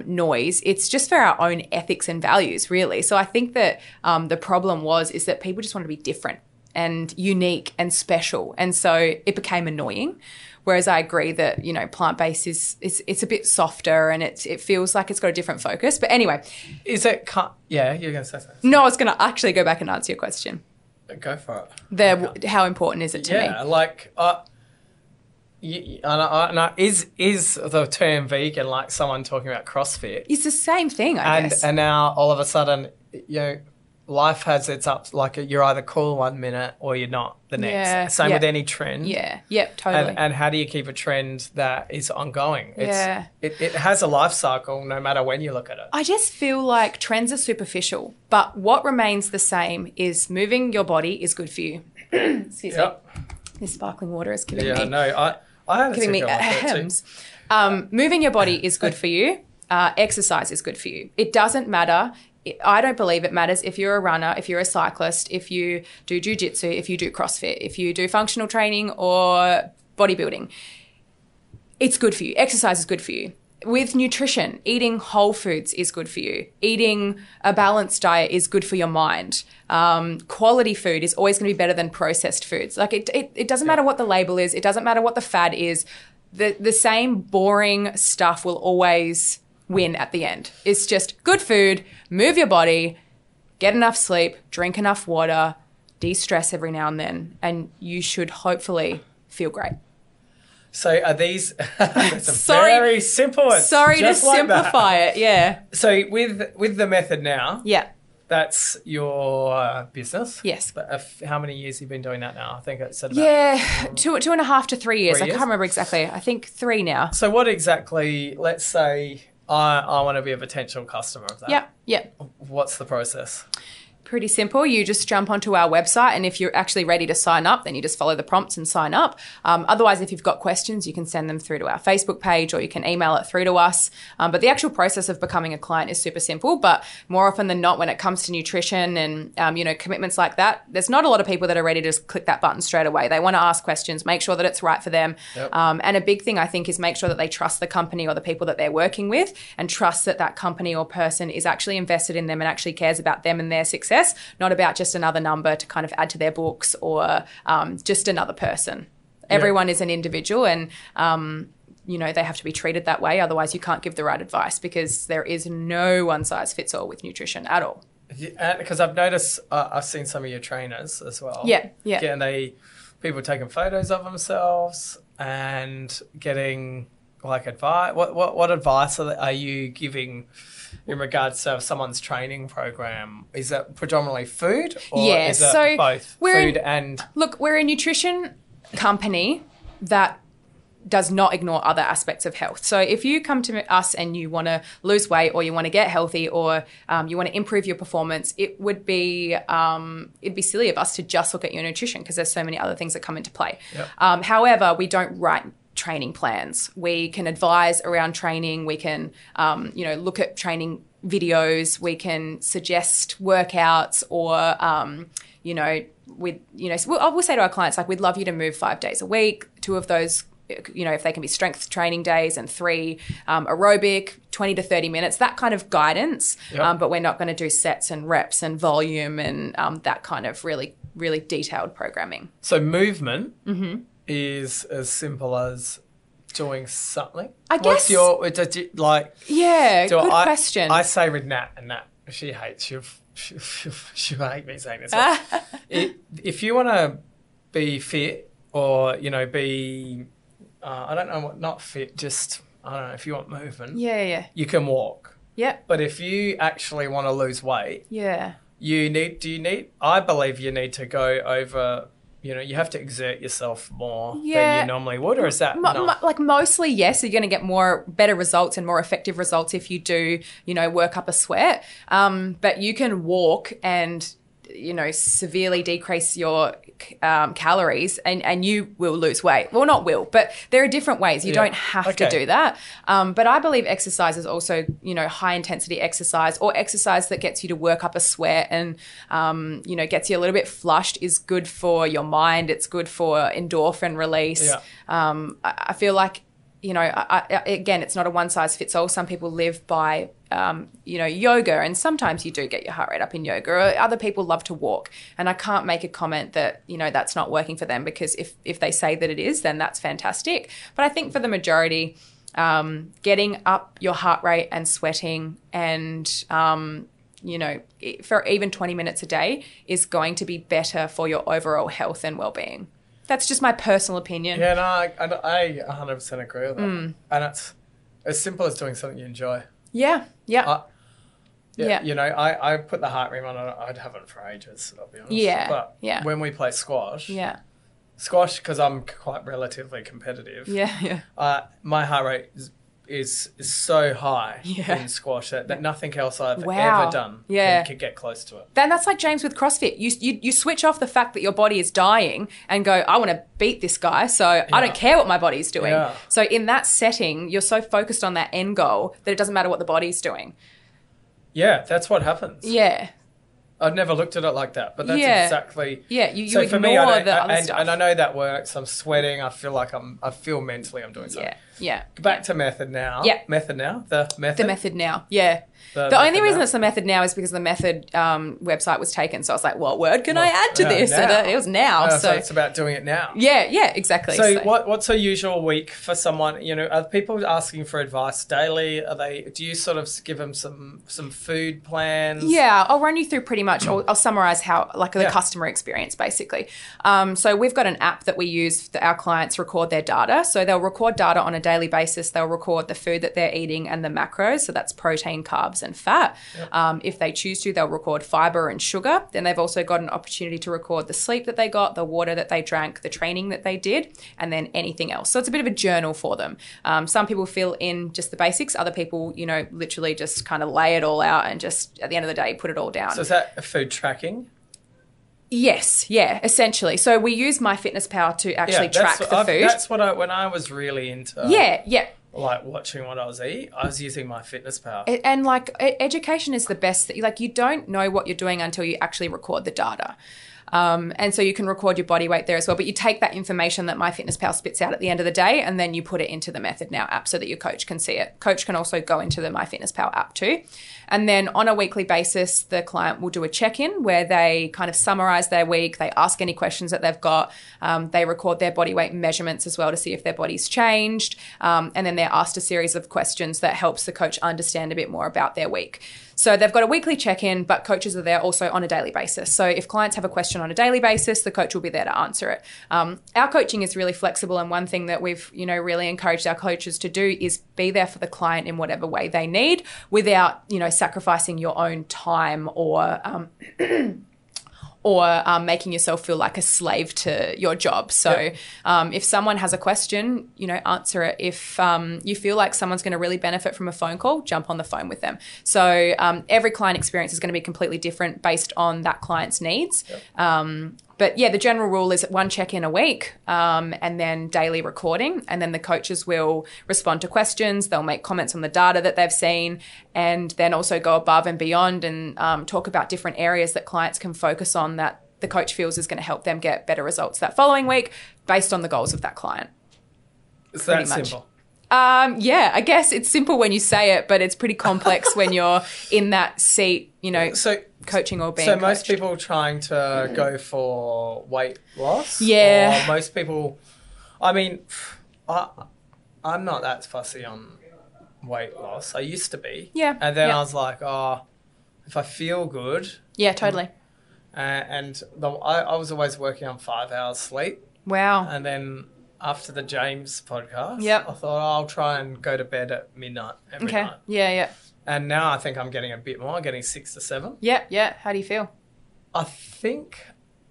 noise. It's just for our own ethics and values, really. So I think that the problem is that people just want to be different and unique and special, and so it became annoying. Whereas I agree that, you know, plant-based it's a bit softer and it feels like it's got a different focus. But anyway, is it? Yeah, you're going to say something. No, I was going to actually go back and answer your question. Go for it. How important is it to me? Yeah, like. Is the term vegan like someone talking about CrossFit? It's the same thing, I guess. And now all of a sudden, you know, life has its ups. Like you're either cool 1 minute or you're not the next. Yeah, Same with any trend. Yeah, totally. And how do you keep a trend that is ongoing? It has a life cycle no matter when you look at it. I just feel like trends are superficial, but what remains the same is moving your body is good for you. Excuse me. This sparkling water is giving me... Yeah, no, I had giving me hems. Moving your body is good for you. Exercise is good for you. It doesn't matter. I don't believe it matters if you're a runner, if you're a cyclist, if you do jiu-jitsu, if you do CrossFit, if you do functional training or bodybuilding. It's good for you. Exercise is good for you. With nutrition, eating whole foods is good for you. Eating a balanced diet is good for your mind. Quality food is always going to be better than processed foods. Like it doesn't matter what the label is. It doesn't matter what the fad is. The same boring stuff will always win at the end. It's just good food, move your body, get enough sleep, drink enough water, de-stress every now and then, and you should hopefully feel great. So are these very simple ones? Sorry to simplify it, yeah. So with the method now, that's your business? Yes. But how many years have you been doing that now? I think it said about 2.5 to 3 years. I can't remember exactly. I think 3 now. So what exactly, let's say I want to be a potential customer of that. Yeah. What's the process? Pretty simple. You just jump onto our website, and if you're actually ready to sign up, then you just follow the prompts and sign up. Otherwise, if you've got questions, you can send them through to our Facebook page or you can email it through to us. But the actual process of becoming a client is super simple. But more often than not, when it comes to nutrition and commitments like that, there's not a lot of people that are ready to just click that button straight away. They want to ask questions, make sure that it's right for them. Yep. And a big thing, I think, is make sure that they trust the company or the people that they're working with, and trust that that company or person is actually invested in them and actually cares about them and their success, not about just another number to kind of add to their books or just another person. Everyone is an individual, and they have to be treated that way. Otherwise, you can't give the right advice, because there is no one size fits all with nutrition at all. Because I've noticed, I've seen some of your trainers as well. Yeah. And people taking photos of themselves, and getting like advice? What advice are you giving in regards to someone's training program? Is that predominantly food, or is it both food and... Look, we're a nutrition company that does not ignore other aspects of health. So if you come to us and you want to lose weight, or you want to get healthy, or you want to improve your performance, it'd be silly of us to just look at your nutrition, because there's so many other things that come into play. Yep. However, we don't write training plans. We can advise around training. We can, look at training videos. We can suggest workouts, or, we'll say to our clients, like, we'd love you to move 5 days a week. 2 of those, if they can be strength training days, and 3 aerobic, 20 to 30 minutes, that kind of guidance. Yep. But we're not going to do sets and reps and volume and that kind of really, really detailed programming. So movement is as simple as doing something. I guess. What's good question. I say with Nat, and Nat, she hates, she'll hate me saying this. If you want to be fit, or, be... I don't know what, not fit, just, I don't know, if you want movement. Yeah. You can walk. Yeah. But if you actually want to lose weight. Yeah. I believe you need to go over, you have to exert yourself more than you normally would, or is that not? Mostly, yes. You're going to get better results and more effective results if you do, work up a sweat. But you can walk and, severely decrease your calories and you will lose weight. Well, not will, but there are different ways. You don't have to do that. But I believe exercise is also, high intensity exercise, or exercise that gets you to work up a sweat and, gets you a little bit flushed, is good for your mind. It's good for endorphin release. Yeah. I feel like, again, it's not a one size fits all. Some people live by, yoga, and sometimes you do get your heart rate up in yoga, or other people love to walk. And I can't make a comment that, that's not working for them, because if they say that it is, then that's fantastic. But I think for the majority, getting up your heart rate and sweating and, for even 20 minutes a day is going to be better for your overall health and well-being. That's just my personal opinion. Yeah, no, I 100% agree with that. And it's as simple as doing something you enjoy. Yeah. I put the heart rate on. I'd haven't for ages, I'll be honest. Yeah. But when we play squash, because I'm quite relatively competitive. Yeah. My heart rate is so high in squash that nothing else I've ever done can get close to it. Then that's like James with CrossFit. You switch off the fact that your body is dying and go, I want to beat this guy, so I don't care what my body's doing. Yeah. So in that setting, you're so focused on that end goal that it doesn't matter what the body's doing. Yeah, that's what happens. Yeah. I've never looked at it like that, but that's exactly... Yeah, you so ignore for me, the other stuff. And I know that works. I'm sweating. I feel mentally I'm doing something. Yeah. Back to method now. Yeah. Method now? The method? The method now, yeah. The only reason it's the method now is because the method website was taken. So I was like, what word can I add to this? Now. And it was now. So it's about doing it now. Yeah, exactly. So what's a usual week for someone? Are people asking for advice daily? Do you sort of give them some food plans? Yeah, I'll run you through pretty much. I'll summarize how, the customer experience, basically. So we've got an app that we use that our clients record their data. So they'll record data on a daily basis. They'll record the food that they're eating and the macros. So that's protein, carbs, and fat. Yep. If they choose to, they'll record fiber and sugar. Then they've also got an opportunity to record the sleep that they got, the water that they drank, the training that they did, and then anything else. So it's a bit of a journal for them. Some people fill in just the basics. Other people, literally just kind of lay it all out and just at the end of the day put it all down. So is that food tracking? Yes, yeah, essentially. So we use MyFitnessPal to actually track the food. That's what when I was really into. Yeah. Like watching what I was eating, I was using MyFitnessPal. And education is the best. You don't know what you're doing until you actually record the data. And so you can record your body weight there as well. But you take that information that MyFitnessPal spits out at the end of the day and then you put it into the Method Now app so that your coach can see it. Coach can also go into the MyFitnessPal app too. And then on a weekly basis, the client will do a check-in where they kind of summarize their week. They ask any questions that they've got. They record their body weight measurements as well to see if their body's changed. And then they're asked a series of questions that helps the coach understand a bit more about their week. So they've got a weekly check-in, but coaches are there also on a daily basis. So if clients have a question on a daily basis, the coach will be there to answer it. Our coaching is really flexible, and one thing that we've, really encouraged our coaches to do is be there for the client in whatever way they need without, sacrificing your own time or making yourself feel like a slave to your job. So if someone has a question, answer it. If you feel like someone's going to really benefit from a phone call, jump on the phone with them. So every client experience is going to be completely different based on that client's needs. But the general rule is one check-in a week and then daily recording. And then the coaches will respond to questions. They'll make comments on the data that they've seen, and then also go above and beyond and talk about different areas that clients can focus on that the coach feels is going to help them get better results that following week based on the goals of that client. Is that simple? I guess it's simple when you say it, but it's pretty complex when you're in that seat, coaching or being coached. Most people trying to go for weight loss? Yeah. Or most people, I'm not that fussy on weight loss. I used to be. Yeah. And then I was like, if I feel good. Yeah, totally. I was always working on 5 hours sleep. Wow. And then after the James podcast, Yep. I thought I'll try and go to bed at midnight every night. Yeah. And now I think I'm getting a bit more. I'm getting 6 to 7. Yeah. How do you feel? I think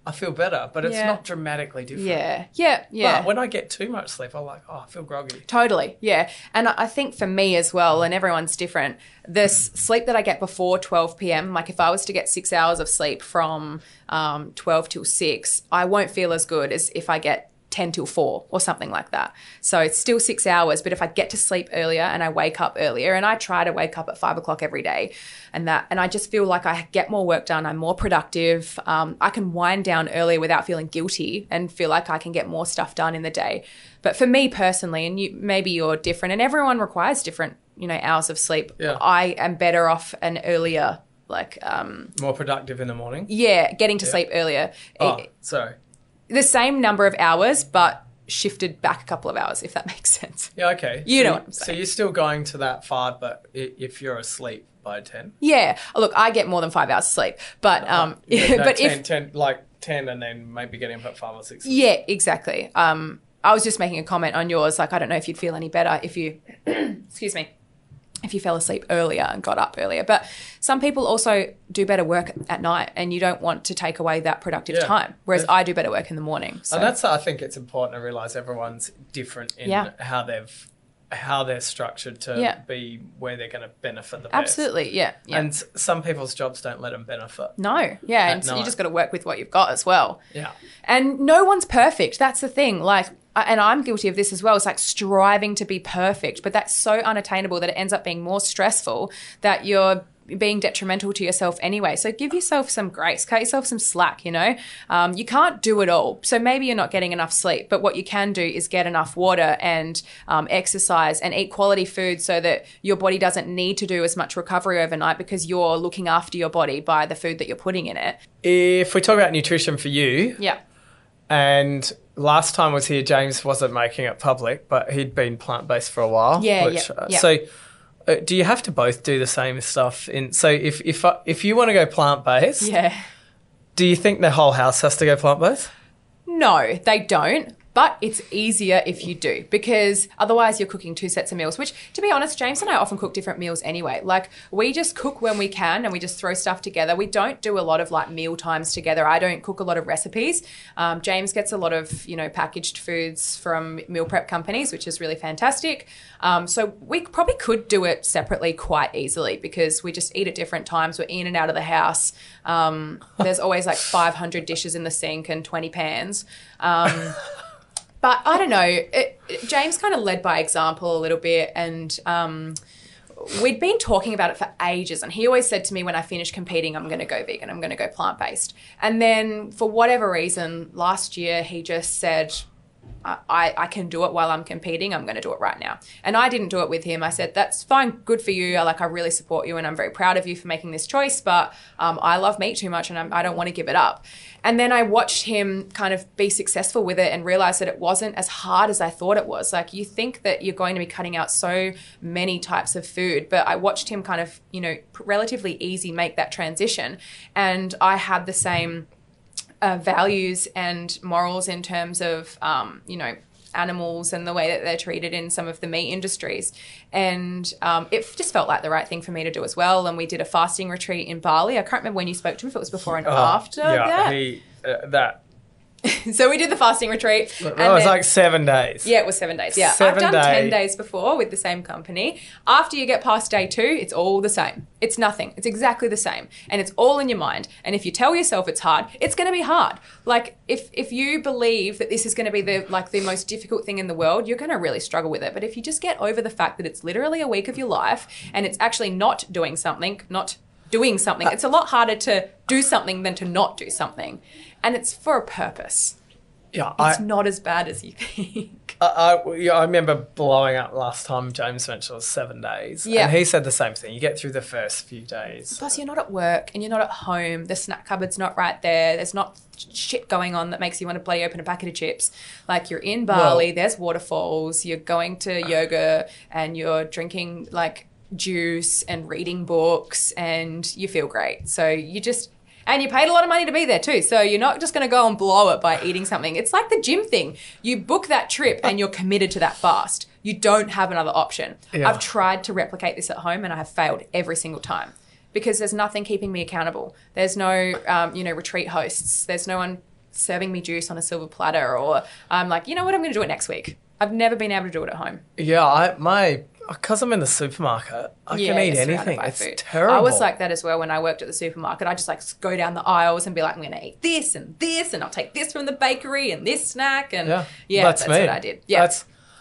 I feel better, but it's not dramatically different. Yeah. But when I get too much sleep, I'm like, I feel groggy. Totally, yeah. And I think for me as well, and everyone's different, this sleep that I get before 12 p.m., like if I was to get 6 hours of sleep from 12 till 6, I won't feel as good as if I get 10 till 4 or something like that. So it's still 6 hours, but if I get to sleep earlier and I wake up earlier, and I try to wake up at 5 o'clock every day, and I just feel like I get more work done. I'm more productive. I can wind down earlier without feeling guilty and feel like I can get more stuff done in the day. But for me personally, and maybe you're different, and everyone requires different, hours of sleep. Yeah. I am better off an earlier, more productive in the morning. Yeah, getting to sleep earlier. Sorry. The same number of hours, but shifted back a couple of hours, if that makes sense. Yeah, okay. You know what I'm saying. So you're still going to that 5, but if you're asleep by 10? Yeah. Look, I get more than 5 hours of sleep, but but 10 and then maybe getting up at 5 or 6. Yeah, exactly. I was just making a comment on yours. I don't know if you'd feel any better if you, excuse me, if you fell asleep earlier and got up earlier. But some people also do better work at night, and you don't want to take away that productive time, whereas I do better work in the morning. So. And I think it's important to realise everyone's different in how they're structured to be where they're going to benefit the best. Absolutely, yeah. And some people's jobs don't let them benefit. No, yeah, and so you just got to work with what you've got as well. Yeah. And no one's perfect. That's the thing. And I'm guilty of this as well. It's like striving to be perfect, but that's so unattainable that it ends up being more stressful, that you're being detrimental to yourself anyway. So give yourself some grace, cut yourself some slack, You can't do it all. So maybe you're not getting enough sleep, but what you can do is get enough water and exercise and eat quality food so that your body doesn't need to do as much recovery overnight because you're looking after your body by the food that you're putting in it. If we talk about nutrition for you. Yeah. And last time I was here, James wasn't making it public, but he'd been plant-based for a while. Yeah. So do you have to both do the same stuff? So if you want to go plant-based, do you think the whole house has to go plant-based? No, they don't. But it's easier if you do, because otherwise you're cooking 2 sets of meals, which, to be honest, James and I often cook different meals anyway. We just cook when we can and we just throw stuff together. We don't do a lot of meal times together. I don't cook a lot of recipes. James gets a lot of, packaged foods from meal prep companies, which is really fantastic. So we probably could do it separately quite easily because we just eat at different times. We're in and out of the house. There's always 500 dishes in the sink and 20 pans. But I don't know, James kind of led by example a little bit, and we'd been talking about it for ages, and he always said to me, when I finish competing, I'm going to go vegan, I'm going to go plant-based. And then for whatever reason, last year he just said, I can do it while I'm competing. I'm going to do it right now. And I didn't do it with him. I said, that's fine. Good for you. I really support you and I'm very proud of you for making this choice. But I love meat too much and I don't want to give it up. And then I watched him kind of be successful with it and realize that it wasn't as hard as I thought it was. Like, you think that you're going to be cutting out so many types of food, but I watched him kind of, relatively easy make that transition. And I had the same values and morals in terms of, animals and the way that they're treated in some of the meat industries. And it just felt like the right thing for me to do as well. And we did a fasting retreat in Bali. I can't remember when you spoke to him, if it was before and after that. So we did the fasting retreat. It was like 7 days. Yeah, it was 7 days. Yeah, I've done 10 days before with the same company. After you get past day 2, it's all the same. It's nothing. It's exactly the same. And it's all in your mind. And if you tell yourself it's hard, it's going to be hard. Like, if you believe that this is going to be the most difficult thing in the world, you're going to really struggle with it. But if you just get over the fact that it's literally a week of your life and it's actually not doing something, it's a lot harder to do something than to not do something. And it's for a purpose. Yeah, it's not as bad as you think. I remember blowing up last time James mentioned it was 7 days. Yeah. And he said the same thing. You get through the first few days. Plus, you're not at work and you're not at home. The snack cupboard's not right there. There's not shit going on that makes you want to bloody open a packet of chips. Like, you're in Bali, there's waterfalls, you're going to yoga and you're drinking, juice and reading books and you feel great. So and you paid a lot of money to be there too. So you're not just going to go and blow it by eating something. It's like the gym thing. You book that trip and you're committed to that fast. You don't have another option. Yeah. I've tried to replicate this at home and I have failed every single time because there's nothing keeping me accountable. There's no, retreat hosts. There's no one serving me juice on a silver platter, or I'm like, you know what, I'm going to do it next week. I've never been able to do it at home. Yeah, because I'm in the supermarket, I can eat anything. It's terrible. I was like that as well when I worked at the supermarket. I just go down the aisles and be like, I'm going to eat this and this, and I'll take this from the bakery and this snack. And that's what I did. Yeah,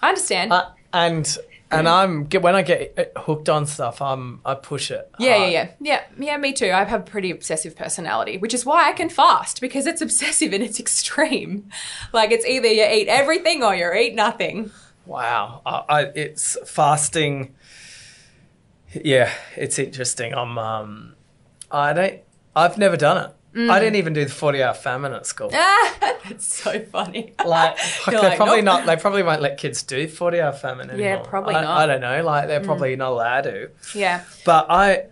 I understand. And when I get hooked on stuff, I push it. Yeah. Me too. I have a pretty obsessive personality, which is why I can fast, because it's obsessive and it's extreme. Like, it's either you eat everything or you eat nothing. Wow, it's fasting. Yeah, it's interesting. I've never done it. I didn't even do the 40-hour famine at school. That's so funny. They probably won't let kids do 40-hour famine anymore. Yeah, probably not. I don't know. They're probably not allowed to. Yeah. But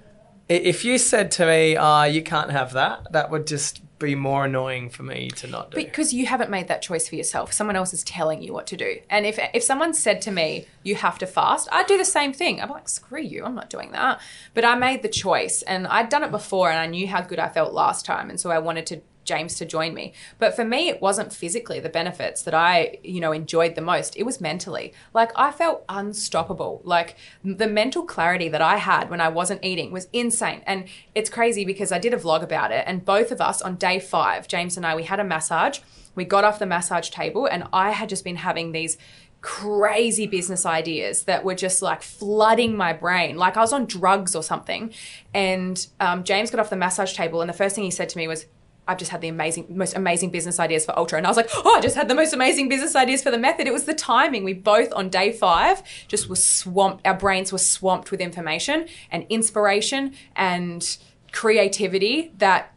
if you said to me, you can't have that, that would just be more annoying for me to not do. Because you haven't made that choice for yourself. Someone else is telling you what to do. And if someone said to me, you have to fast, I'd do the same thing. I'm like, screw you, I'm not doing that. But I made the choice, and I'd done it before and I knew how good I felt last time. And so I wanted James to join me. But for me, it wasn't physically the benefits that I, enjoyed the most. It was mentally. Like, I felt unstoppable. Like, the mental clarity that I had when I wasn't eating was insane. And it's crazy because I did a vlog about it, and both of us on day 5, James and I, we had a massage. We got off the massage table and I had just been having these crazy business ideas that were just flooding my brain. Like I was on drugs or something. And James got off the massage table and the first thing he said to me was, I've just had the most amazing business ideas for Ultra. And I was like, I just had the most amazing business ideas for the method. It was the timing. We both on day 5 just were swamped. Our brains were swamped with information and inspiration and creativity that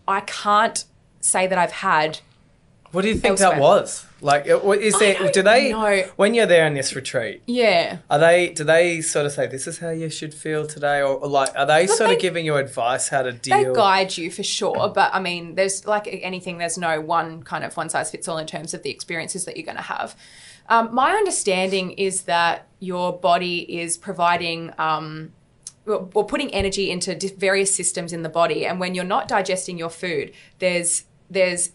I can't say that I've had. What do you think elsewhere. That was? When you're there in this retreat? Yeah. Do they sort of say, this is how you should feel today? Or are they sort of giving you advice how to deal? They guide you for sure. But I mean, there's like anything, there's no one size fits all in terms of the experiences that you're going to have. My understanding is that your body is providing, or putting energy into various systems in the body. And when you're not digesting your food, there's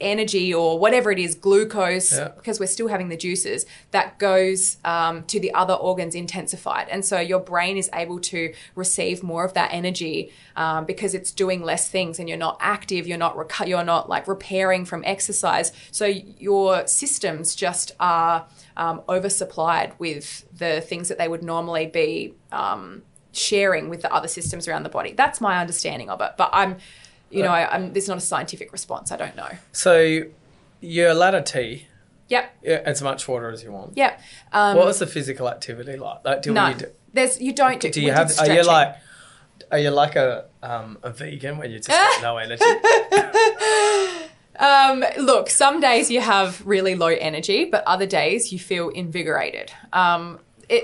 energy or whatever it is, glucose, because we're still having the juices, that goes to the other organs intensified. And so your brain is able to receive more of that energy because it's doing less things and you're not active, you're not repairing from exercise. So your systems just are oversupplied with the things that they would normally be sharing with the other systems around the body. That's my understanding of it. But there's not a scientific response. I don't know. So your ladder T, Yep. Yeah, as much water as you want. Yep. What was the physical activity like? You don't do. Do you have? Are you like a vegan where you just got no energy? Look, some days you have really low energy, but other days you feel invigorated.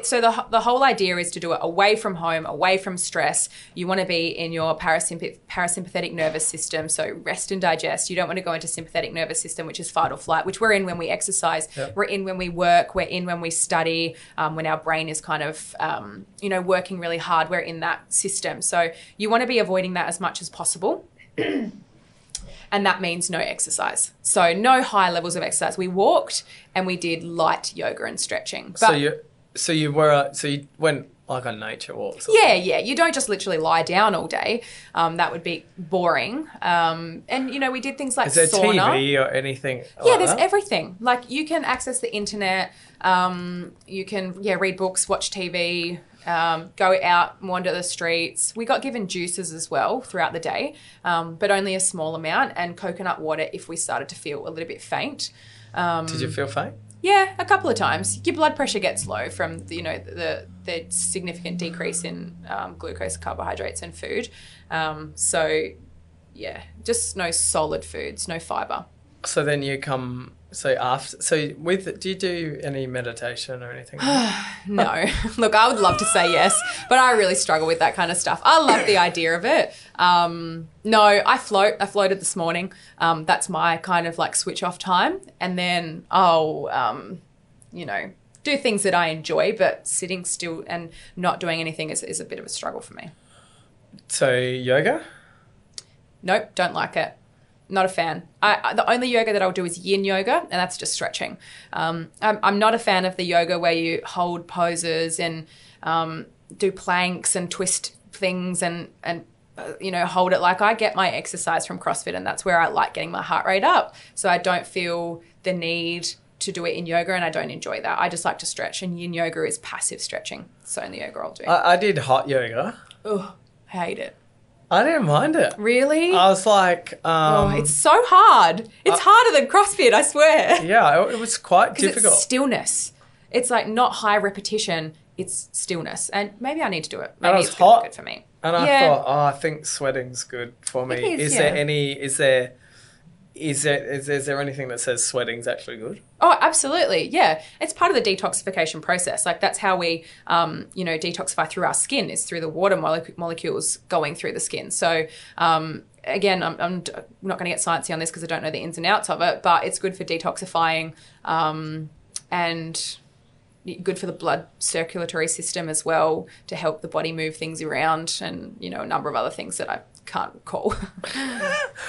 So the whole idea is to do it away from home, away from stress. You want to be in your parasympathetic nervous system, so rest and digest. You don't want to go into sympathetic nervous system, which is fight or flight, which we're in when we exercise. Yep. We're in when we work. We're in when we study, when our brain is kind of, working really hard. We're in that system. So you want to be avoiding that as much as possible. And that means no exercise. So no high levels of exercise. We walked and we did light yoga and stretching. But So you went like on nature walks? Yeah. You don't just literally lie down all day. That would be boring. And, we did things like sauna. Is there TV or anything there's everything. Like you can access the internet. You can, read books, watch TV, go out, wander the streets. We got given juices as well throughout the day, but only a small amount, and coconut water if we started to feel a little bit faint. Did you feel faint? Yeah, a couple of times. Your blood pressure gets low from the significant decrease in glucose, carbohydrates, and food. Just no solid foods, no fibre. So then you come. Do you do any meditation or anything? No. Look, I would love to say yes, but I really struggle with that kind of stuff. I love the idea of it. No, I float. I floated this morning. That's my kind of like switch off time. And then I'll, do things that I enjoy, but sitting still and not doing anything is a bit of a struggle for me. So yoga? Nope, don't like it. Not a fan. The only yoga that I'll do is yin yoga, and that's just stretching. I'm not a fan of the yoga where you hold poses and do planks and twist things and hold it. Like I get my exercise from CrossFit, and that's where I like getting my heart rate up. So I don't feel the need to do it in yoga, and I don't enjoy that. I just like to stretch, and yin yoga is passive stretching. It's the only yoga I'll do. I did hot yoga. Oh, I hate it. I didn't mind it. Really? I was like... it's so hard. It's harder than CrossFit, I swear. Yeah, it was quite difficult. It's stillness. It's like not high repetition. It's stillness. And maybe I need to do it. Maybe it's hot. Good for me. And I thought, I think sweating's good for me. Is there anything that says sweating's actually good? Oh, absolutely. Yeah. It's part of the detoxification process. Like that's how we, detoxify through our skin, is through the water molecules going through the skin. So, again, I'm not going to get sciencey on this because I don't know the ins and outs of it, but it's good for detoxifying, and good for the blood circulatory system as well, to help the body move things around, and, a number of other things that I can't recall.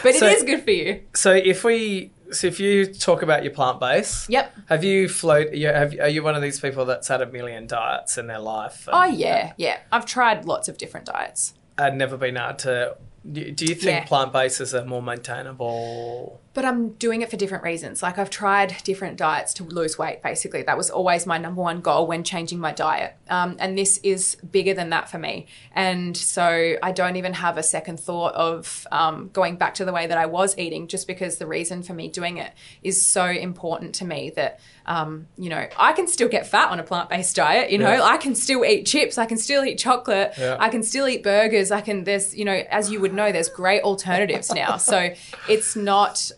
But it is good for you. So if you talk about your plant base, yep. Have you are you one of these people that's had a million diets in their life? Yeah. I've tried lots of different diets. I'd never been able to. Do you think plant bases are more maintainable? But I'm doing it for different reasons. Like I've tried different diets to lose weight, basically. That was always my number one goal when changing my diet. And this is bigger than that for me. And so I don't even have a second thought of going back to the way that I was eating, just because the reason for me doing it is so important to me that, I can still get fat on a plant-based diet. I can still eat chips. I can still eat chocolate. Yeah. I can still eat burgers. There's, as you would know, there's great alternatives now. So it's not...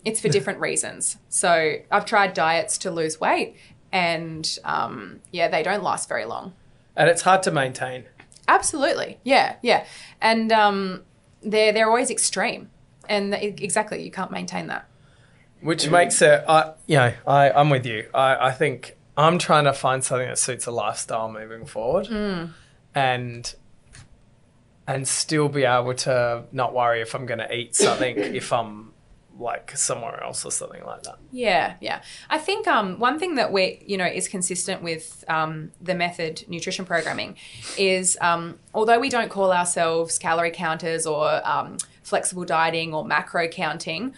it's for different reasons. So I've tried diets to lose weight, and they don't last very long. And it's hard to maintain. Absolutely. Yeah. And they're always extreme. And exactly, you can't maintain that. Which makes it, I'm with you. I think I'm trying to find something that suits a lifestyle moving forward, and still be able to not worry if I'm going to eat something if I'm like somewhere else or something like that. Yeah. I think one thing that is consistent with the method nutrition programming is although we don't call ourselves calorie counters or flexible dieting or macro counting,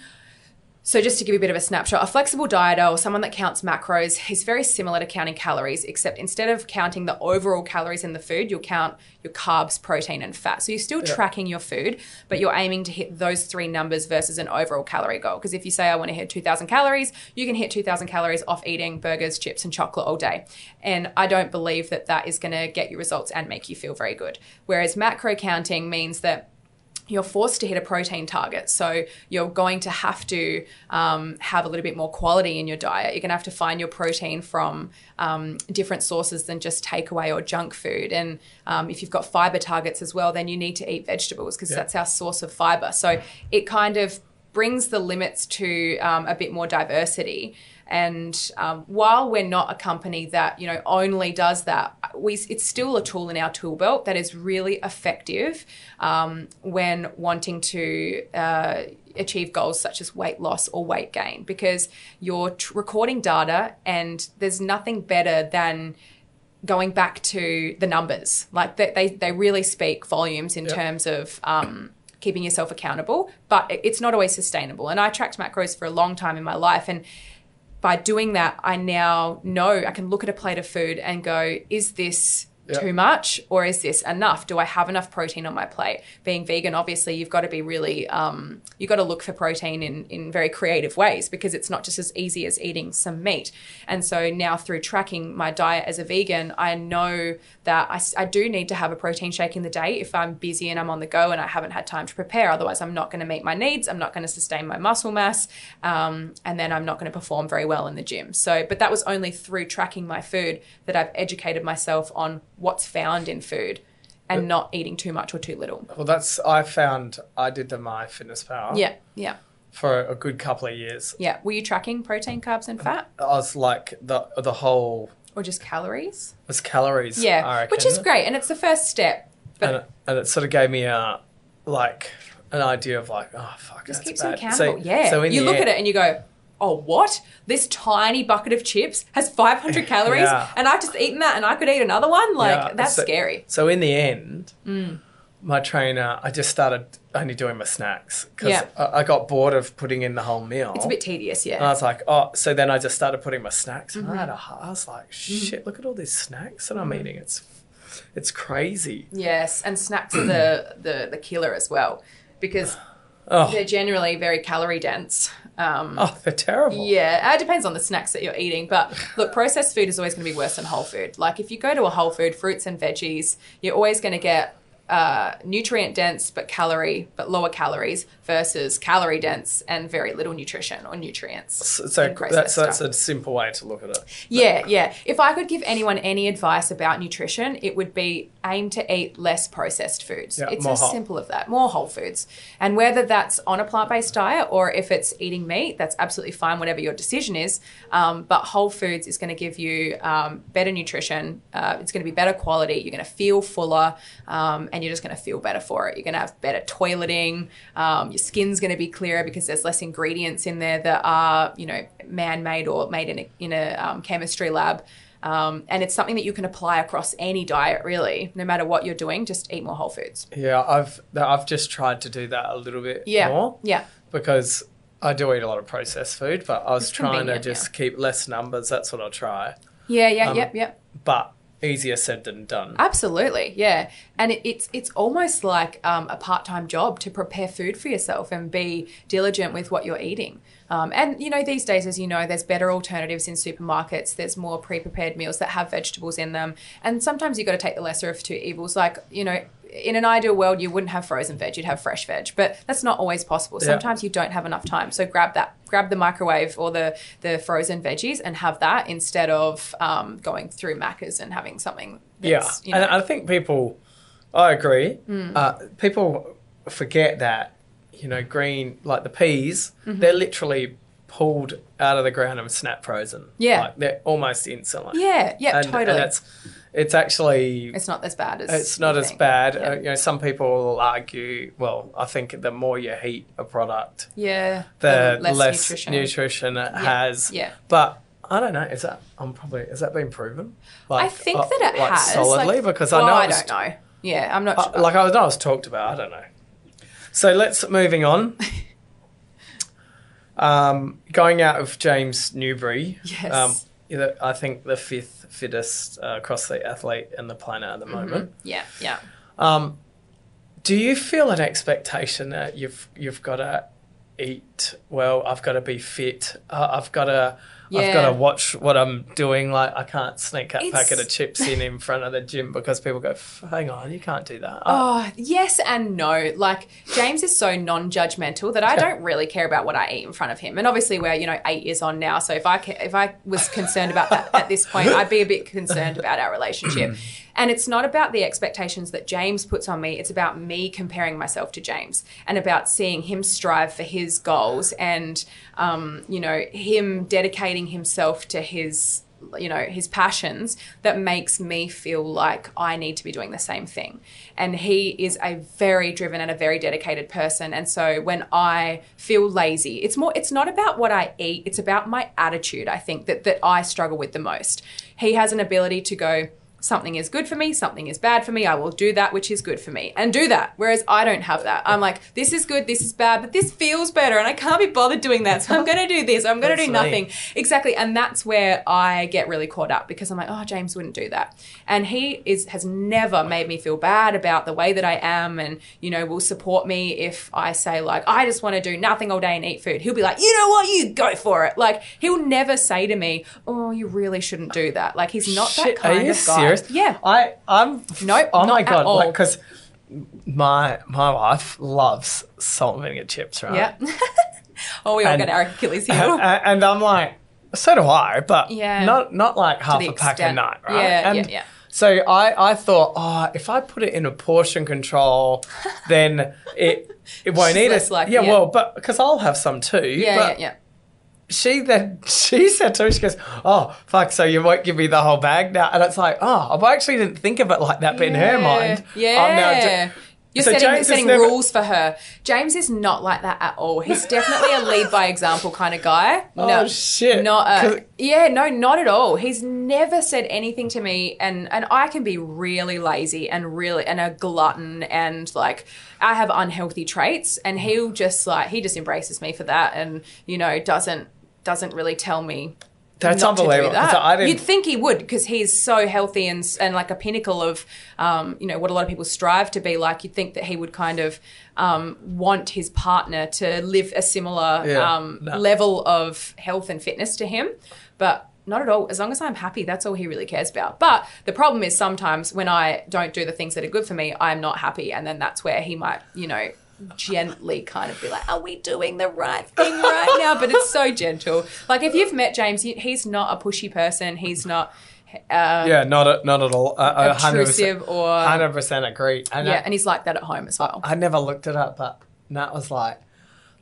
So just to give you a bit of a snapshot, a flexible dieter or someone that counts macros is very similar to counting calories, except instead of counting the overall calories in the food, you'll count your carbs, protein, and fat. So you're still tracking your food, but you're aiming to hit those 3 numbers versus an overall calorie goal. Because if you say, I want to hit 2,000 calories, you can hit 2,000 calories off eating burgers, chips, and chocolate all day. And I don't believe that that is going to get you results and make you feel very good. Whereas macro counting means that you're forced to hit a protein target. So you're going to have to have a little bit more quality in your diet. You're going to have to find your protein from different sources than just takeaway or junk food. And if you've got fiber targets as well, then you need to eat vegetables because that's our source of fiber. So it kind of brings the limits to a bit more diversity. And while we're not a company that, only does that, it's still a tool in our tool belt that is really effective when wanting to achieve goals such as weight loss or weight gain, because you're recording data and there's nothing better than going back to the numbers. Like they really speak volumes in terms of keeping yourself accountable, but it's not always sustainable. And I tracked macros for a long time in my life, and by doing that, I now know I can look at a plate of food and go, is this too much or is this enough? Do I have enough protein on my plate? Being vegan, obviously, you've got to be really, you've got to look for protein in very creative ways, because it's not just as easy as eating some meat. And so now through tracking my diet as a vegan, I know that I do need to have a protein shake in the day if I'm busy and I'm on the go and I haven't had time to prepare. Otherwise, I'm not going to meet my needs. I'm not going to sustain my muscle mass. And then I'm not going to perform very well in the gym. So, but that was only through tracking my food that I've educated myself on what's found in food and not eating too much or too little. Well, I did the MyFitnessPal. Yeah. For a good couple of years. Yeah. Were you tracking protein, carbs, and fat? I was like the whole... Or just calories? It was calories, yeah, I reckon. Which is great, and it's the first step. But and it sort of gave me an idea of like, oh, fuck, just that's keeps bad. you accountable. So you look at it and you go, oh, what? This tiny bucket of chips has 500 calories and I've just eaten that and I could eat another one? That's scary. So in the end, my trainer, I just started only doing my snacks because I got bored of putting in the whole meal. It's a bit tedious, And I was like, so then I just started putting my snacks. And I was like, shit, look at all these snacks that I'm eating. It's crazy. Yes, and snacks are the killer as well, because they're generally very calorie dense. They're terrible. Yeah, it depends on the snacks that you're eating. But look, processed food is always going to be worse than whole food. Like if you go to a whole food, fruits and veggies, you're always going to get nutrient dense but lower calories versus calorie dense and very little nutrition or nutrients. So that's a simple way to look at it. Yeah. If I could give anyone any advice about nutrition, it would be aim to eat less processed foods. It's as simple as that. More whole foods. And whether that's on a plant-based diet or if it's eating meat, that's absolutely fine, whatever your decision is. But whole foods is going to give you better nutrition. It's going to be better quality. You're going to feel fuller and you're just going to feel better for it. You're going to have better toileting. Your skin's going to be clearer because there's less ingredients in there that are, man-made or made in a chemistry lab. And it's something that you can apply across any diet, really, no matter what you're doing. Just eat more whole foods. Yeah, I've just tried to do that a little bit more. Yeah. Because I do eat a lot of processed food, but I was trying to just keep less numbers. That's what I'll try. Yeah. But easier said than done. Absolutely, yeah. And it's almost like a part-time job to prepare food for yourself and be diligent with what you're eating. And, these days, as you know, there's better alternatives in supermarkets. There's more pre-prepared meals that have vegetables in them. And sometimes you've got to take the lesser of two evils. Like, in an ideal world, you wouldn't have frozen veg, you'd have fresh veg. But that's not always possible. Sometimes you don't have enough time. So grab the microwave or the frozen veggies and have that instead of going through Macca's and having something that's, And I think I agree. People forget that, green, like the peas, they're literally pulled out of the ground and snap frozen. Yeah. Like they're almost instantly. Yeah, totally. And it's actually... It's not as bad as... It's not as bad. Yeah. Some people will argue, I think the more you heat a product, the less nutrition it has. Yeah. But I don't know. Has that been proven? I think that it has. Solidly? Because I know... I don't know. Yeah, I'm not sure. I know it was talked about. I don't know. So moving on. Going out of James Newbury. Yes. I think the 5th fittest CrossFit athlete in the planet at the moment. Yeah, yeah. Do you feel an expectation that you've got to eat well? I've got to be fit. I've got to watch what I'm doing. Like, I can't sneak a packet of chips in front of the gym because people go, hang on, you can't do that. Yes and no. Like, James is so non-judgmental that I don't really care about what I eat in front of him. And obviously we're, 8 years on now. So if I was concerned about that at this point, I'd be a bit concerned about our relationship. And it's not about the expectations that James puts on me. It's about me comparing myself to James and about seeing him strive for his goals and, him dedicating himself to his passions that makes me feel like I need to be doing the same thing. And he is a very driven and a very dedicated person. And so when I feel lazy, it's not about what I eat. It's about my attitude, I think, that I struggle with the most. He has an ability to go, something is good for me, something is bad for me, I will do that which is good for me and do that. Whereas I don't have that. I'm like, this is good, this is bad, but this feels better and I can't be bothered doing that. So I'm going to do this. I'm going to do nothing. Exactly. And that's where I get really caught up because I'm like, oh, James wouldn't do that. And he has never made me feel bad about the way that I am and, will support me if I say like, I just want to do nothing all day and eat food. He'll be like, you know what, you go for it. Like, he'll never say to me, oh, you really shouldn't do that. Like, he's not that kind of guy. Serious? Yeah. I'm. Nope. Oh my not god! at all. Because my wife loves salt and vinegar chips, right? Yeah. Oh, we all get our Achilles heel. And I'm like, so do I, but not like half a pack a night, right? Yeah. So I thought, if I put it in a portion control, then it won't eat it. Well, but because I'll have some too. Yeah. She said to me, she goes, oh, fuck, so you won't give me the whole bag now? And it's like, I actually didn't think of it like that, but in her mind, You're setting rules for her. James is not like that at all. He's definitely a lead by example kind of guy. No, shit. Not at all. He's never said anything to me, and I can be really lazy and a glutton and like I have unhealthy traits, and he just embraces me for that, and doesn't really tell me. That's unbelievable. You'd think he would because he's so healthy and like a pinnacle of, what a lot of people strive to be like. You'd think that he would kind of want his partner to live a similar level of health and fitness to him. But not at all. As long as I'm happy, that's all he really cares about. But the problem is sometimes when I don't do the things that are good for me, I'm not happy. And then that's where he might, gently kind of be like, are we doing the right thing right now? But it's so gentle. Like if you've met James, he's not a pushy person. He's not not at all. Obtrusive or 100% agree. And he's like that at home as well. I never looked it up, but Nat was like,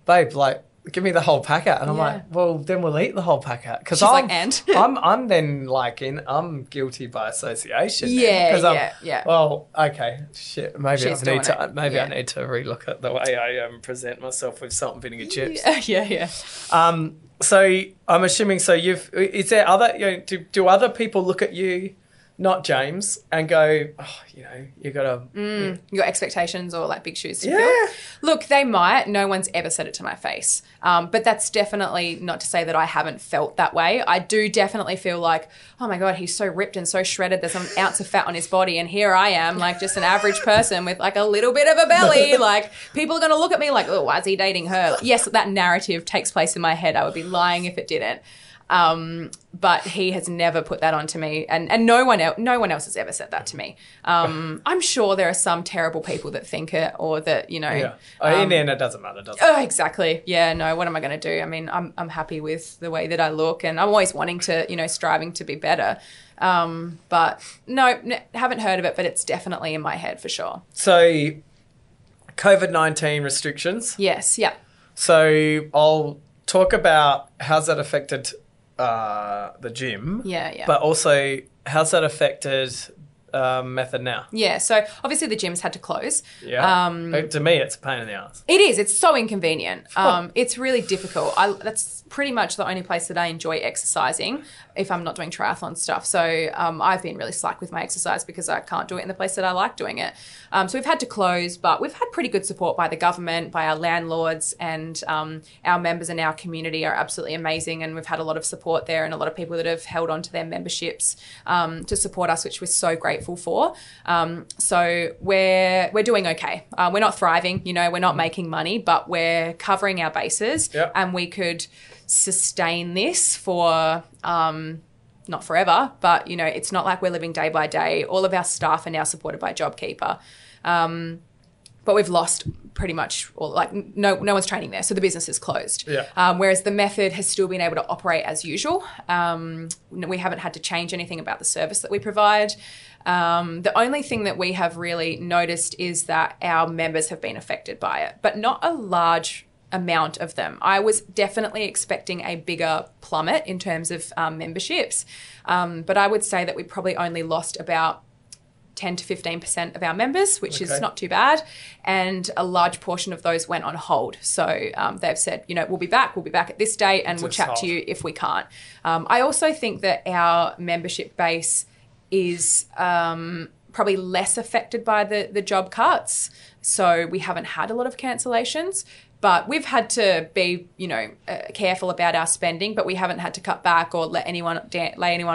babe, like, give me the whole packet. And I'm like, well, then we'll eat the whole packet. Because I'm then like I'm guilty by association. Yeah. Well, okay, shit. Maybe I need to relook at the way I present myself with salt and vinegar chips. Yeah. So I'm assuming. So is there other? Do other people look at you? Not James, and go, you got to... You got expectations or like big shoes to fill? Look, they might. No one's ever said it to my face. But that's definitely not to say that I haven't felt that way. I do definitely feel like, oh my God, he's so ripped and so shredded. There's an ounce of fat on his body. And here I am, like just an average person with like a little bit of a belly. Like people are going to look at me like, oh, why is he dating her? Yes, that narrative takes place in my head. I would be lying if it didn't. But he has never put that onto me, and no one else has ever said that to me. I'm sure there are some terrible people that think it, or that in the end it doesn't matter, does it? Oh, exactly. Yeah. No. What am I going to do? I mean, I'm happy with the way that I look, and I'm always wanting to, striving to be better. But no, haven't heard of it, but it's definitely in my head for sure. So, COVID-19 restrictions. Yes. Yeah. So I'll talk about how's that affected the gym. Yeah. But also, how's that affected method now? Yeah, so obviously the gyms had to close. Yeah. To me, it's a pain in the ass. It is. It's so inconvenient. It's really difficult. That's pretty much the only place that I enjoy exercising if I'm not doing triathlon stuff. So I've been really slack with my exercise because I can't do it in the place that I like doing it. So we've had to close, but we've had pretty good support by the government, by our landlords, and our members in our community are absolutely amazing. And we've had a lot of support there and a lot of people that have held on to their memberships to support us, which we're so grateful for. So we're doing okay. We're not thriving, we're not making money, but we're covering our bases. Yep. And we could sustain this for not forever, but it's not like we're living day by day. All of our staff are now supported by JobKeeper. But we've lost pretty much all, no one's training there. So the business is closed. Yeah. Whereas the method has still been able to operate as usual. We haven't had to change anything about the service that we provide. The only thing that we have really noticed is that our members have been affected by it, but not a large amount of them. I was definitely expecting a bigger plummet in terms of memberships. But I would say that we probably only lost about 10 to 15% of our members, which is not too bad. And a large portion of those went on hold. So they've said, we'll be back at this date and we'll chat to you if we can't. I also think that our membership base is probably less affected by the job cuts. So we haven't had a lot of cancellations. But we've had to be, careful about our spending, but we haven't had to cut back or lay anyone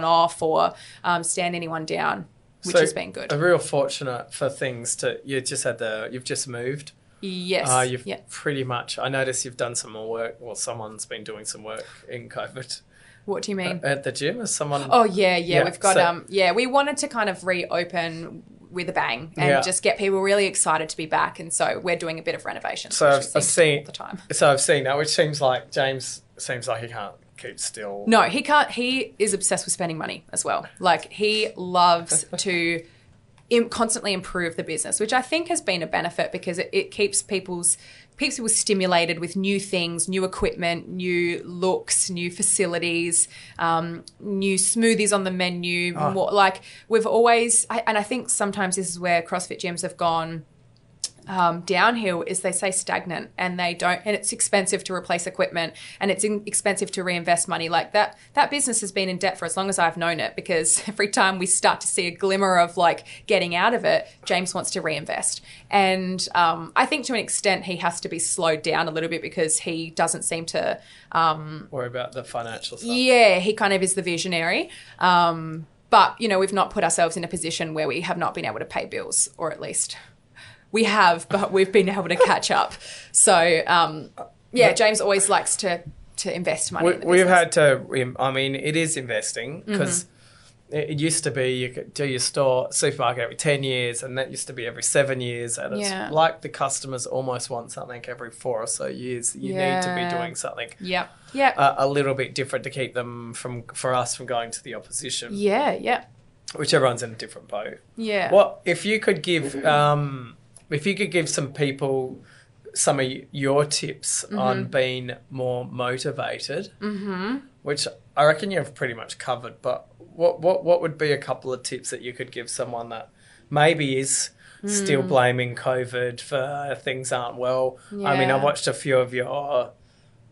off or stand anyone down, which has been good. Real fortunate for things you've just moved. Yes. You've pretty much, I noticed you've done some more work, or someone's been doing some work in COVID. What do you mean? At the gym? Is someone? Oh, yeah. We've got, we wanted to kind of reopen with a bang and just get people really excited to be back. And so we're doing a bit of renovation. So I've seen all the time. So I've seen that, which seems like James seems like he can't keep still. No, he can't. He is obsessed with spending money as well. Like he loves to constantly improve the business, which I think has been a benefit because it keeps people stimulated with new things, new equipment, new looks, new facilities, new smoothies on the menu. More, we've always, and I think sometimes this is where CrossFit gyms have gone downhill, is they say stagnant and they don't, and it's expensive to replace equipment and it's expensive to reinvest money. Like that business has been in debt for as long as I've known it, because every time we start to see a glimmer of getting out of it, James wants to reinvest. And I think to an extent he has to be slowed down a little bit because he doesn't seem to worry about the financial stuff. Yeah, he kind of is the visionary. But, we've not put ourselves in a position where we have not been able to pay bills, or at least we have, but we've been able to catch up. So, James always likes to invest money in the business. We've had to, it is investing because it used to be you could do your supermarket every 10 years and that used to be every 7 years. And it's like the customers almost want something every 4 or so years. You need to be doing something a little bit different to keep them for us from going to the opposition. Yeah. Which everyone's in a different boat. Yeah. What if you could give some people some of your tips on being more motivated, which I reckon you've pretty much covered, but what would be a couple of tips that you could give someone that maybe is still blaming COVID for things aren't well? Yeah. I mean, I watched a few of your...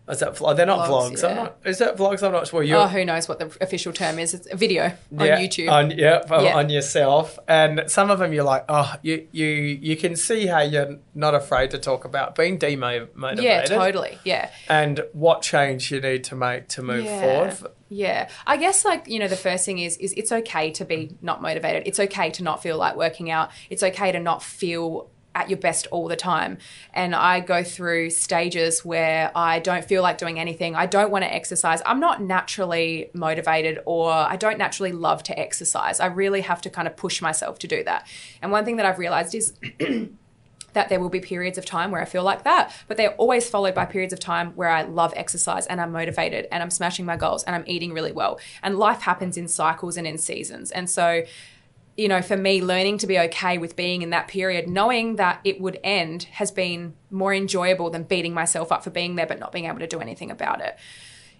They're not vlogs. Yeah. Is that vlogs? I'm not sure. Who knows what the official term is? It's a video on YouTube. On yourself. And some of them you're like, you can see how you're not afraid to talk about being demotivated. Yeah, totally. Yeah. And what change you need to make to move forward. Yeah. I guess the first thing is it's okay to be not motivated. It's okay to not feel like working out. It's okay to not feel at your best all the time. And I go through stages where I don't feel like doing anything. I don't want to exercise. I'm not naturally motivated, or I don't naturally love to exercise. I really have to kind of push myself to do that. And one thing that I've realized is that there will be periods of time where I feel like that, but they're always followed by periods of time where I love exercise and I'm motivated and I'm smashing my goals and I'm eating really well. And life happens in cycles and in seasons. And so, for me, learning to be okay with being in that period, knowing that it would end, has been more enjoyable than beating myself up for being there but not being able to do anything about it.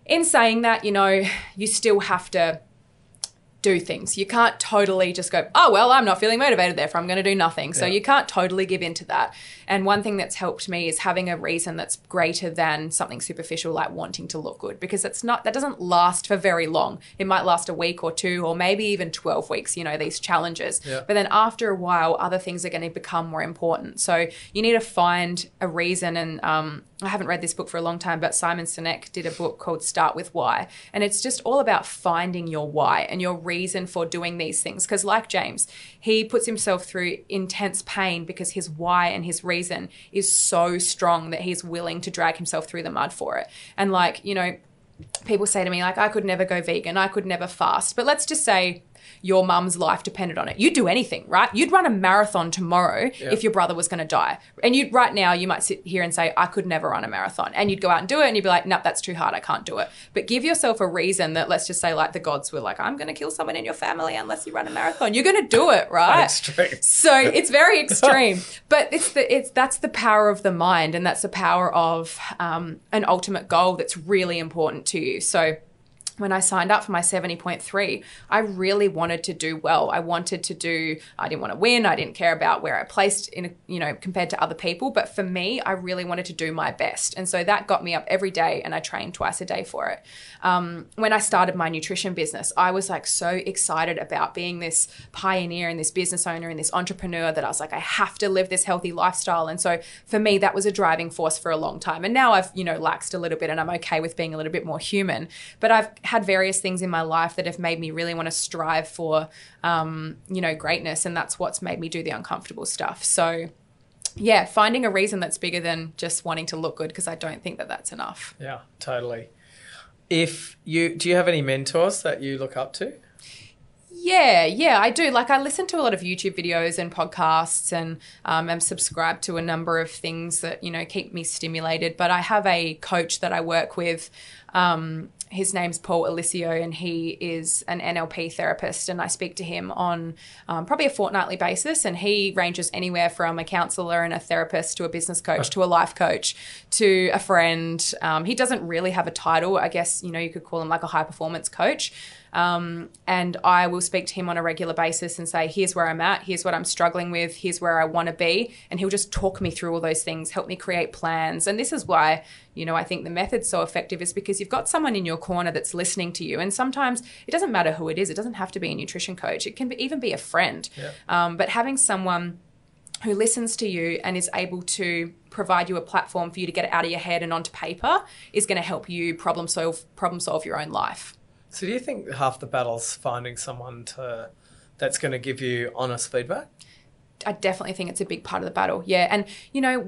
In saying that, you still have to do things. You can't totally just go, oh, well, I'm not feeling motivated, therefore I'm going to do nothing. So you can't totally give into that. And one thing that's helped me is having a reason that's greater than something superficial like wanting to look good, because that doesn't last for very long. It might last a week or two, or maybe even 12 weeks, these challenges. Yeah. But then after a while, other things are going to become more important. So you need to find a reason. And I haven't read this book for a long time, but Simon Sinek did a book called Start With Why. And it's just all about finding your why and your reason for doing these things. Because like James, he puts himself through intense pain because his why and his reason is so strong that he's willing to drag himself through the mud for it. And people say to me, I could never go vegan, I could never fast. But let's just say your mum's life depended on it. You'd do anything, right? You'd run a marathon tomorrow if your brother was going to die. And right now you might sit here and say, I could never run a marathon. And you'd go out and do it and you'd be like, nope, that's too hard, I can't do it. But give yourself a reason that, let's just say the gods were like, I'm going to kill someone in your family unless you run a marathon. You're going to do it, right? Extreme. So it's very extreme. But that's the power of the mind, and that's the power of an ultimate goal that's really important to you. So when I signed up for my 70.3, I really wanted to do well. I didn't want to win. I didn't care about where I placed compared to other people. But for me, I really wanted to do my best. And so that got me up every day, and I trained twice a day for it. When I started my nutrition business, I was so excited about being this pioneer and this business owner and this entrepreneur that I was like, I have to live this healthy lifestyle. And so for me, that was a driving force for a long time. And now I've, laxed a little bit, and I'm okay with being a little bit more human. But I've had various things in my life that have made me really want to strive for, greatness. And that's what's made me do the uncomfortable stuff. So yeah, finding a reason that's bigger than just wanting to look good, because I don't think that that's enough. Yeah, totally. Do you have any mentors that you look up to? Yeah, I do. I listen to a lot of YouTube videos and podcasts, and I'm subscribed to a number of things that, keep me stimulated. But I have a coach that I work with. His name's Paul Alicio, and he is an NLP therapist, and I speak to him on probably a fortnightly basis, and he ranges anywhere from a counselor and a therapist to a business coach to a life coach to a friend. He doesn't really have a title. I guess, you could call him a high performance coach. And I will speak to him on a regular basis and say, here's where I'm at, here's what I'm struggling with, here's where I want to be. And he'll just talk me through all those things, help me create plans. And this is why, I think the method's so effective, is because you've got someone in your corner that's listening to you. And sometimes it doesn't matter who it is. It doesn't have to be a nutrition coach. It can even be a friend. Yeah. But having someone who listens to you and is able to provide you a platform for you to get it out of your head and onto paper is going to help you problem solve your own life. So do you think half the battle's finding someone that's going to give you honest feedback? I definitely think it's a big part of the battle. Yeah. And,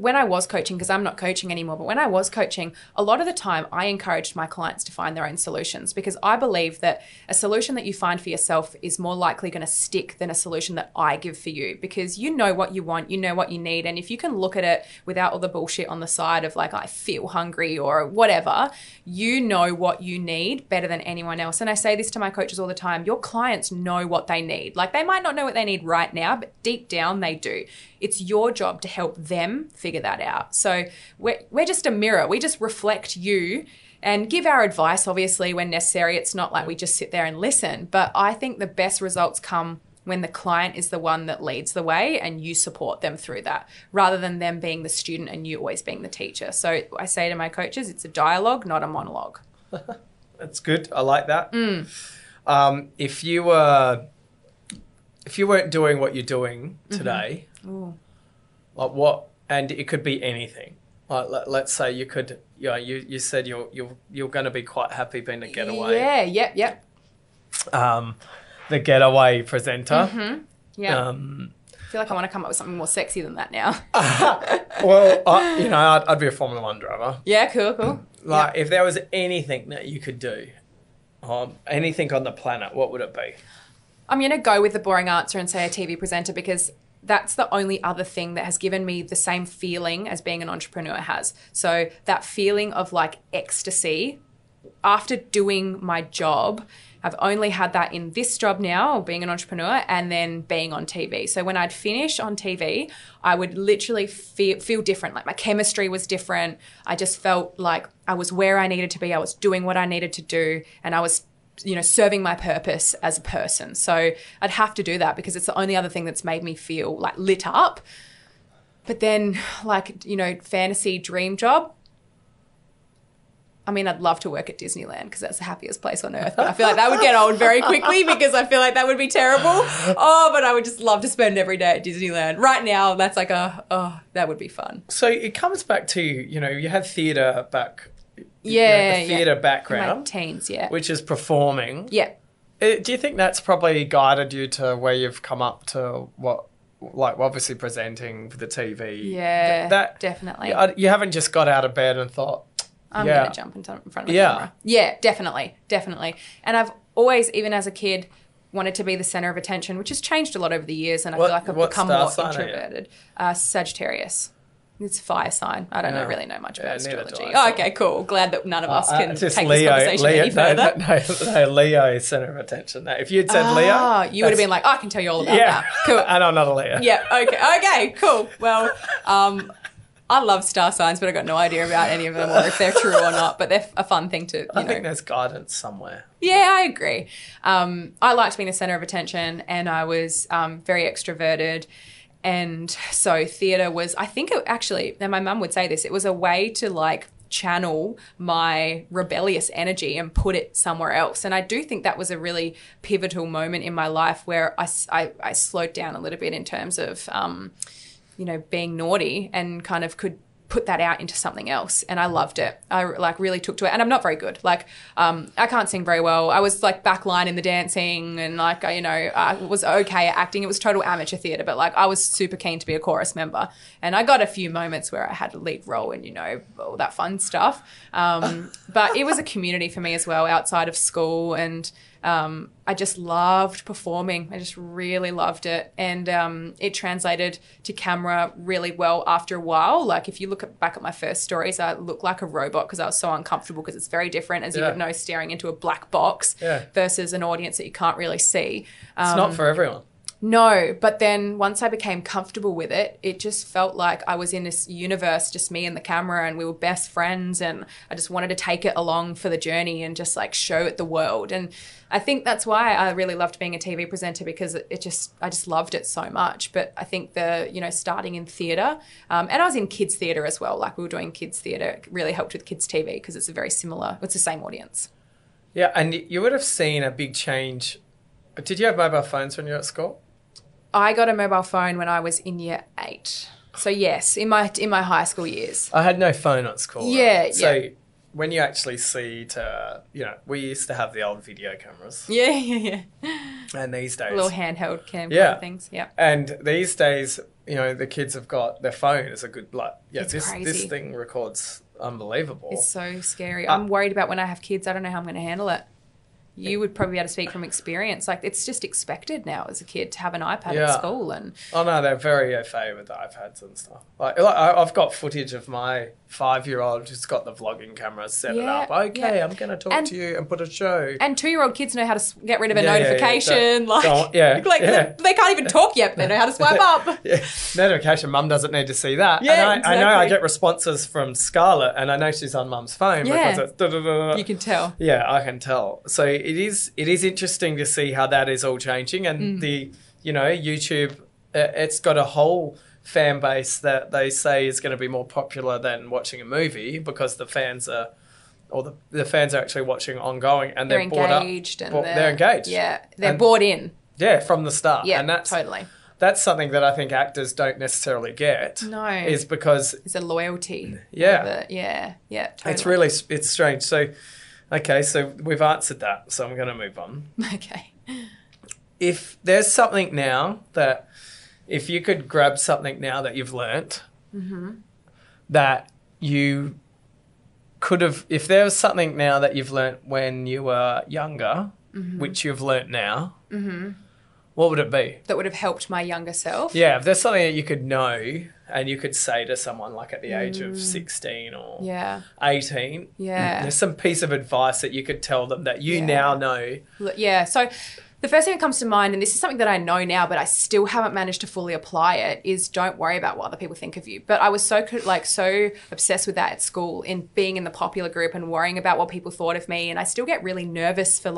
when I was coaching, because I'm not coaching anymore, but when I was coaching, a lot of the time I encouraged my clients to find their own solutions, because I believe that a solution that you find for yourself is more likely going to stick than a solution that I give for you, because you know what you want, you know what you need. And if you can look at it without all the bullshit on the side of I feel hungry or whatever, you know what you need better than anyone else. And I say this to my coaches all the time, your clients know what they need. They might not know what they need right now, but deep down they do. It's your job to help them figure that out. So we're just a mirror. We just reflect you and give our advice, obviously, when necessary. It's not like we just sit there and listen. But I think the best results come when the client is the one that leads the way and you support them through that, rather than them being the student and you always being the teacher. So I say to my coaches, it's a dialogue, not a monologue. That's good. I like that. If you weren't doing what you're doing today, what? And it could be anything. Let's say you could. You said you're going to be quite happy being a getaway. Yeah. Yep. The getaway presenter. Mm-hmm. Yeah. I feel like I want to come up with something more sexy than that now. Well, I'd be a Formula 1 driver. Yeah, cool. If there was anything that you could do, anything on the planet, what would it be? I'm going to go with the boring answer and say a TV presenter, because that's the only other thing that has given me the same feeling as being an entrepreneur has. So that feeling of ecstasy after doing my job, I've only had that in this job now, being an entrepreneur, and then being on TV. So when I'd finish on TV, I would literally feel different. My chemistry was different. I just felt like I was where I needed to be. I was doing what I needed to do, and I was serving my purpose as a person. So I'd have to do that because it's the only other thing that's made me feel like lit up. But then like, fantasy dream job. I mean, I'd love to work at Disneyland because that's the happiest place on earth. But I feel like that would get old very quickly because I feel like that would be terrible. Oh, but I would just love to spend every day at Disneyland. Right now, that's like that would be fun. So it comes back to, you had theatre back. Yeah. The theatre background. In my teens, yeah. Which is performing. Yeah. Do you think that's probably guided you to where you've come up to like obviously presenting for the TV? Yeah, definitely. You haven't just got out of bed and thought, I'm going to jump in front of the camera. Yeah, definitely. And I've always, even as a kid, wanted to be the centre of attention, which has changed a lot over the years, and I feel like I've become more introverted. Sagittarius. It's a fire sign. I don't really know much about astrology. Oh, okay, cool. Glad that none of us can take this conversation any further. No, Leo, centre of attention. No, if you'd said Leo... you would have been like, I can tell you all about that. Cool. And I'm not a Leo. Yeah, okay, cool. Well, I love star signs, but I've got no idea about any of them or if they're true or not, but they're a fun thing to, I think there's guidance somewhere. Yeah, I agree. I liked being the centre of attention, and I was very extroverted. And so theatre was, I think it actually, and my mum would say this, it was a way to like channel my rebellious energy and put it somewhere else. And I do think that was a really pivotal moment in my life where I slowed down a little bit in terms of, being naughty and kind of could put that out into something else. And I loved it. I like really took to it. And I'm not very good. Like, I can't sing very well. I was like backline in the dancing and like, I was okay at acting. It was total amateur theatre, but like I was super keen to be a chorus member. And I got a few moments where I had a lead role and, all that fun stuff. But it was a community for me as well outside of school. And I just loved performing. I just really loved it. And it translated to camera really well after a while. Like if you look back at my first stories, I look like a robot because I was so uncomfortable because it's very different, as you would know, staring into a black box versus an audience that you can't really see. It's not for everyone. No, but then once I became comfortable with it, it just felt like I was in this universe, just me and the camera, and we were best friends, and I just wanted to take it along for the journey and just like show it the world. And I think that's why I really loved being a TV presenter, because I just loved it so much. But I think starting in theatre, and I was in kids theatre as well, like we were doing kids theatre, it really helped with kids TV because it's the same audience. Yeah, and you would have seen a big change. Did you have mobile phones when you were at school? I got a mobile phone when I was in year 8. So yes, in my high school years. I had no phone at school. Yeah, right? So when you actually see we used to have the old video cameras. Yeah. And these days, little handheld camera things. Yeah. And these days, the kids have got their phone is a good it's crazy. This thing records unbelievable. It's so scary. I'm worried about when I have kids. I don't know how I'm going to handle it. You would probably be able to speak from experience. Like, it's just expected now as a kid to have an iPad at school. And oh, no, they're very au fait with the iPads and stuff. Like I've got footage of my 5-year-old who's got the vlogging camera set it up. Okay, I'm going to talk to you and put a show. And 2-year-old kids know how to get rid of a notification. They they can't even talk yet, but they know how to swipe up. Notification, Mum doesn't need to see that. Yeah, and I know I get responses from Scarlett, and I know she's on Mum's phone because it's... You can tell. Yeah, I can tell. So it is interesting to see how that is all changing, and the YouTube, it's got a whole fan base that they say is going to be more popular than watching a movie because the fans are actually watching ongoing, and they're engaged they're engaged. Yeah, they're bought in. Yeah, from the start. Yeah, and that's totally. That's something that I think actors don't necessarily get. No, is because it's a loyalty. Yeah, Totally. It's strange. So, okay, so we've answered that. So I'm going to move on. Okay. If there's something now that, if you could grab something now that you've learnt, that you could have, if there was something now that you've learnt when you were younger, which you've learnt now, what would it be? That would have helped my younger self? Yeah, if there's something that you could know and you could say to someone like at the age of 16 or 18, there's some piece of advice that you could tell them that you now know. Yeah, so The first thing that comes to mind, and this is something that I know now, but I still haven't managed to fully apply it, is don't worry about what other people think of you. But I was so obsessed with that at school, in being in the popular group and worrying about what people thought of me. And I still get really nervous for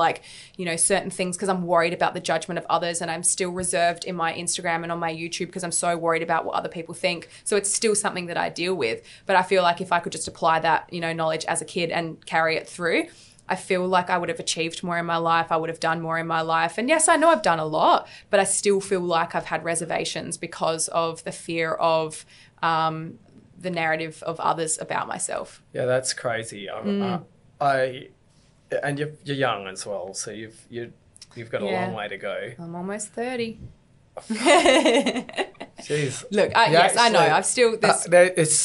certain things because I'm worried about the judgment of others, and I'm still reserved in my Instagram and on my YouTube because I'm so worried about what other people think. So it's still something that I deal with. But I feel like if I could just apply that, knowledge as a kid and carry it through, I feel like I would have achieved more in my life. I would have done more in my life. And yes, I know I've done a lot, but I still feel like I've had reservations because of the fear of the narrative of others about myself. Yeah, that's crazy. And you're young as well, so you've got a long way to go. I'm almost 30. Jeez. Look, yes, I know. I've still there's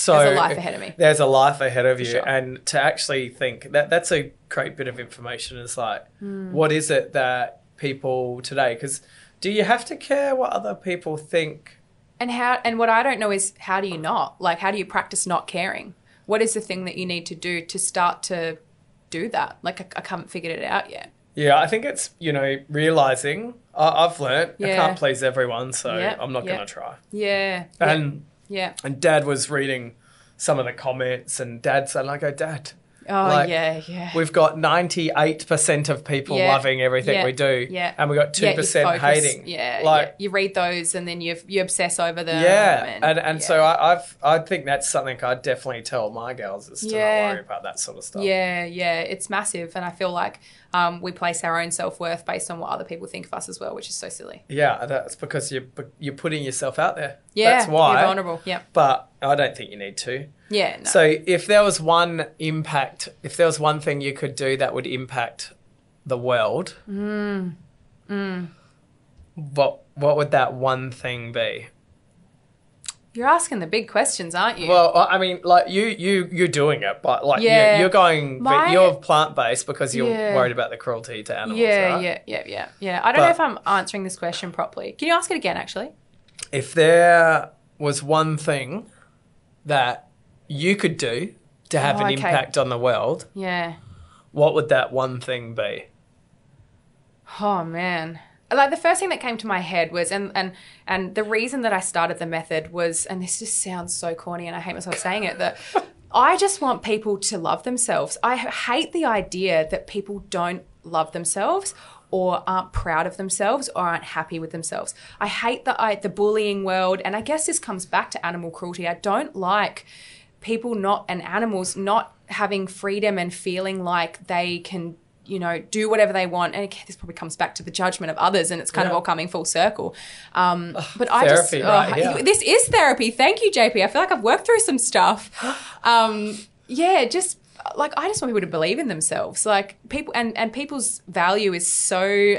a life ahead of me. There's a life ahead of you, sure. And to actually think that's a great bit of information. It's like, what is it that people today? Because do you have to care what other people think? And what I don't know is, how do you not? Like, how do you practice not caring? What is the thing that you need to do to start to do that? Like, I haven't figured it out yet. Yeah, I think it's, realising I've learnt I can't please everyone, so I'm not going to try. Yeah. And Dad was reading some of the comments, and Dad said, I go, Dad, we've got 98% of people loving everything we do, and we got 2% hating. You read those and then you obsess over them. So I think that's something I'd definitely tell my girls, is to not worry about that sort of stuff. Yeah, it's massive, and I feel like we place our own self-worth based on what other people think of us as well, which is so silly. Yeah, that's because you're putting yourself out there. Yeah, that's why. You're vulnerable, yeah. But I don't think you need to. Yeah, no. So if there was one thing you could do that would impact the world, what would that one thing be? You're asking the big questions, aren't you? Well, I mean, like you're doing it, but you're you're plant-based because you're worried about the cruelty to animals, right? Yeah. I don't know if I'm answering this question properly. Can you ask it again, actually? If there was one thing that you could do to have an impact on the world, what would that one thing be? Oh, man. Like, the first thing that came to my head was, and the reason that I started the method was, and this just sounds so corny and I hate myself saying it, that I just want people to love themselves. I hate the idea that people don't love themselves or aren't proud of themselves or aren't happy with themselves. I hate the bullying world, and I guess this comes back to animal cruelty. I don't like people animals not having freedom and feeling like they can do whatever they want. And this probably comes back to the judgment of others, and it's kind of all coming full circle. But I therapy, this is therapy. Thank you, JP. I feel like I've worked through some stuff. I just want people to believe in themselves. Like, people and people's value is so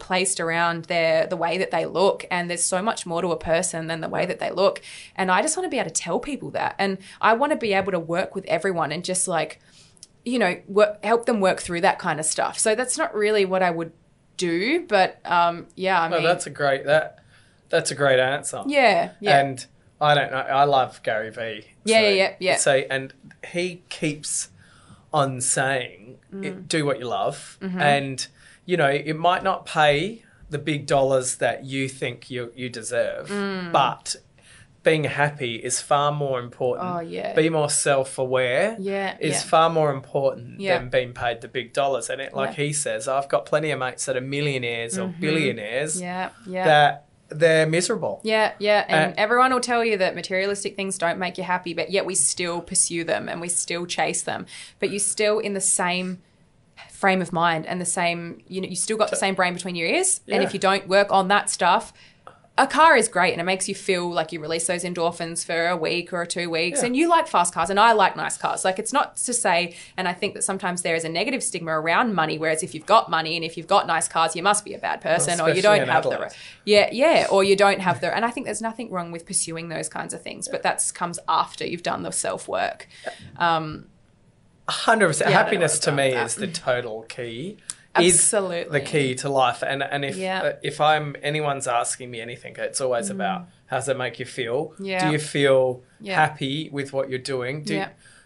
placed around the way that they look, and there's so much more to a person than the way that they look. And I just want to be able to tell people that, and I want to be able to work with everyone and just help them work through that kind of stuff. So that's not really what I would do, but I mean, that's a great answer. Yeah. And I don't know, I love Gary Vee. Yeah. So, and he keeps on saying, do what you love, and it might not pay the big dollars that you think you deserve, but being happy is far more important. Oh, yeah. Be more self-aware is far more important than being paid the big dollars. And he says, I've got plenty of mates that are millionaires or billionaires that they're miserable. Yeah. And everyone will tell you that materialistic things don't make you happy, but yet we still pursue them and we still chase them. But you're still in the same frame of mind and the same, you still got the same brain between your ears. Yeah. And if you don't work on that stuff, a car is great and it makes you feel like you release those endorphins for a week or 2 weeks, and you like fast cars and I like nice cars. Like, it's not to say, and I think that sometimes there is a negative stigma around money, whereas if you've got money and if you've got nice cars, you must be a bad person, or you don't have the or you don't have the, and I think there's nothing wrong with pursuing those kinds of things, but that comes after you've done the self-work. 100%. Happiness to me is the total key. Absolutely. Is the key to life. And if anyone's asking me anything, it's always about, how does it make you feel? Yeah. Do you feel happy with what you're doing?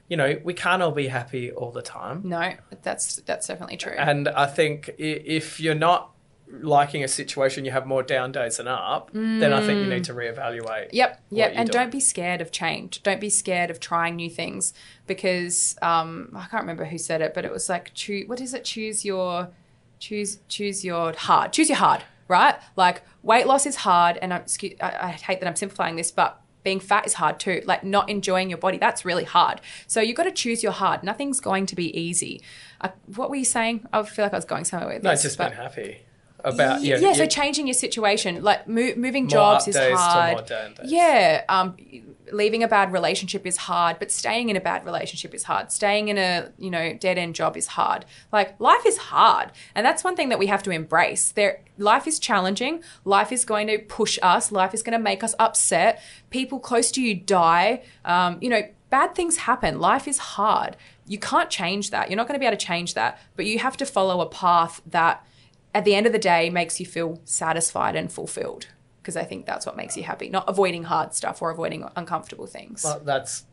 We can't all be happy all the time. No, that's definitely true. And I think if you're not liking a situation, you have more down days than up, then I think you need to reevaluate. Yep. And don't be scared of change. Don't be scared of trying new things because I can't remember who said it, but it was like, choose your hard, right? Like weight loss is hard, and I hate that I'm simplifying this, but being fat is hard too. Like not enjoying your body, that's really hard. So you've got to choose your hard. Nothing's going to be easy. What were you saying? I feel like I was going somewhere with this. No, it's just being happy. About so changing your situation, like moving jobs is hard. Leaving a bad relationship is hard, but staying in a bad relationship is hard. Staying in a dead end job is hard. Like life is hard, and that's one thing that we have to embrace. Life is challenging. Life is going to push us. Life is going to make us upset. People close to you die. Bad things happen. Life is hard. You can't change that. You're not going to be able to change that, but you have to follow a path that at the end of the day makes you feel satisfied and fulfilled, because I think that's what makes you happy, not avoiding hard stuff or avoiding uncomfortable things. Well, that's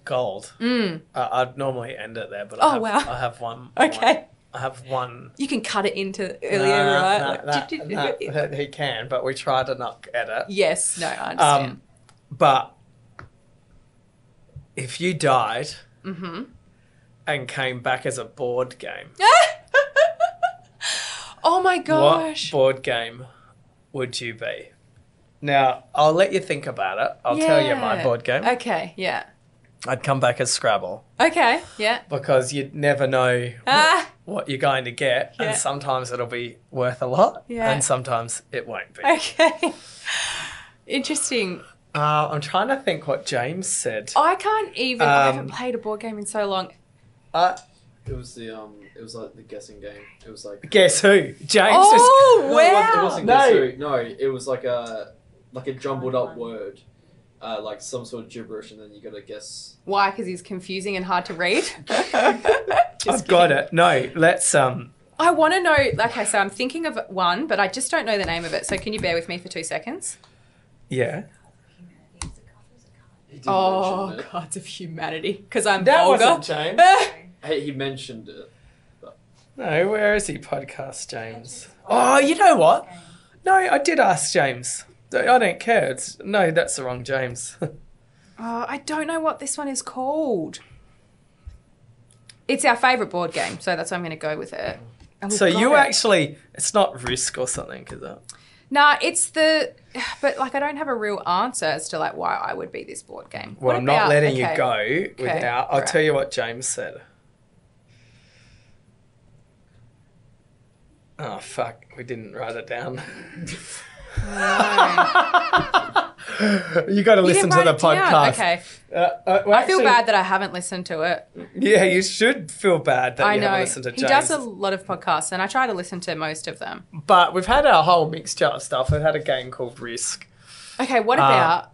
gold. I'd normally end it there, but I have one. Okay. I have one. You can cut it into earlier, right? He can, but we try to not edit. Yes, no, I understand. But if you died and came back as a board game... Oh my gosh. What board game would you be? Now, I'll let you think about it. I'll tell you my board game. Okay, yeah. I'd come back as Scrabble. Okay, yeah. Because you'd never know what you're going to get. Yeah. And sometimes it'll be worth a lot. Yeah. And sometimes it won't be. Okay. Interesting. I'm trying to think what James said. I can't even... I haven't played a board game in so long. It was it was like the guessing game. It was like guess who? James. Oh wow! It wasn't guess who. No, it was like a jumbled up word, like some sort of gibberish, and then you got to guess. Why? Because he's confusing and hard to read. I've got it. No, let's I want to know. Okay, so I'm thinking of one, but I just don't know the name of it. So can you bear with me for 2 seconds? Yeah. Oh, Cards of Humanity. Because I'm that vulgar. Wasn't James. Hey, he mentioned it. But... No, where is he? Podcast James. Oh, you know what? No, I did ask James. I don't care. That's the wrong James. I don't know what this one is called. It's our favourite board game, so that's why I'm going to go with it. So you actually, it's not Risk or something, is it? Nah, but like I don't have a real answer as to like why I would be this board game. Well, I'm not letting you go without, I'll tell you what James said. Oh, fuck. We didn't write it down. No. You got to listen to the podcast. Okay. I feel bad that I haven't listened to it. Yeah, you should feel bad that you haven't listened to James. He does a lot of podcasts, and I try to listen to most of them. But we've had our whole mixture of stuff. We've had a game called Risk. Okay, what about...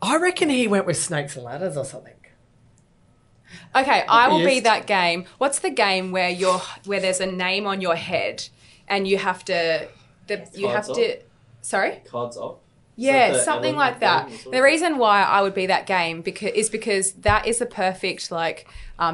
I reckon he went with Snakes and Ladders or something. Okay, I will be that game. What's the game where there's a name on your head and you have to... Sorry? Cards up. Yeah, something like that. The reason why I would be that game is because that is a perfect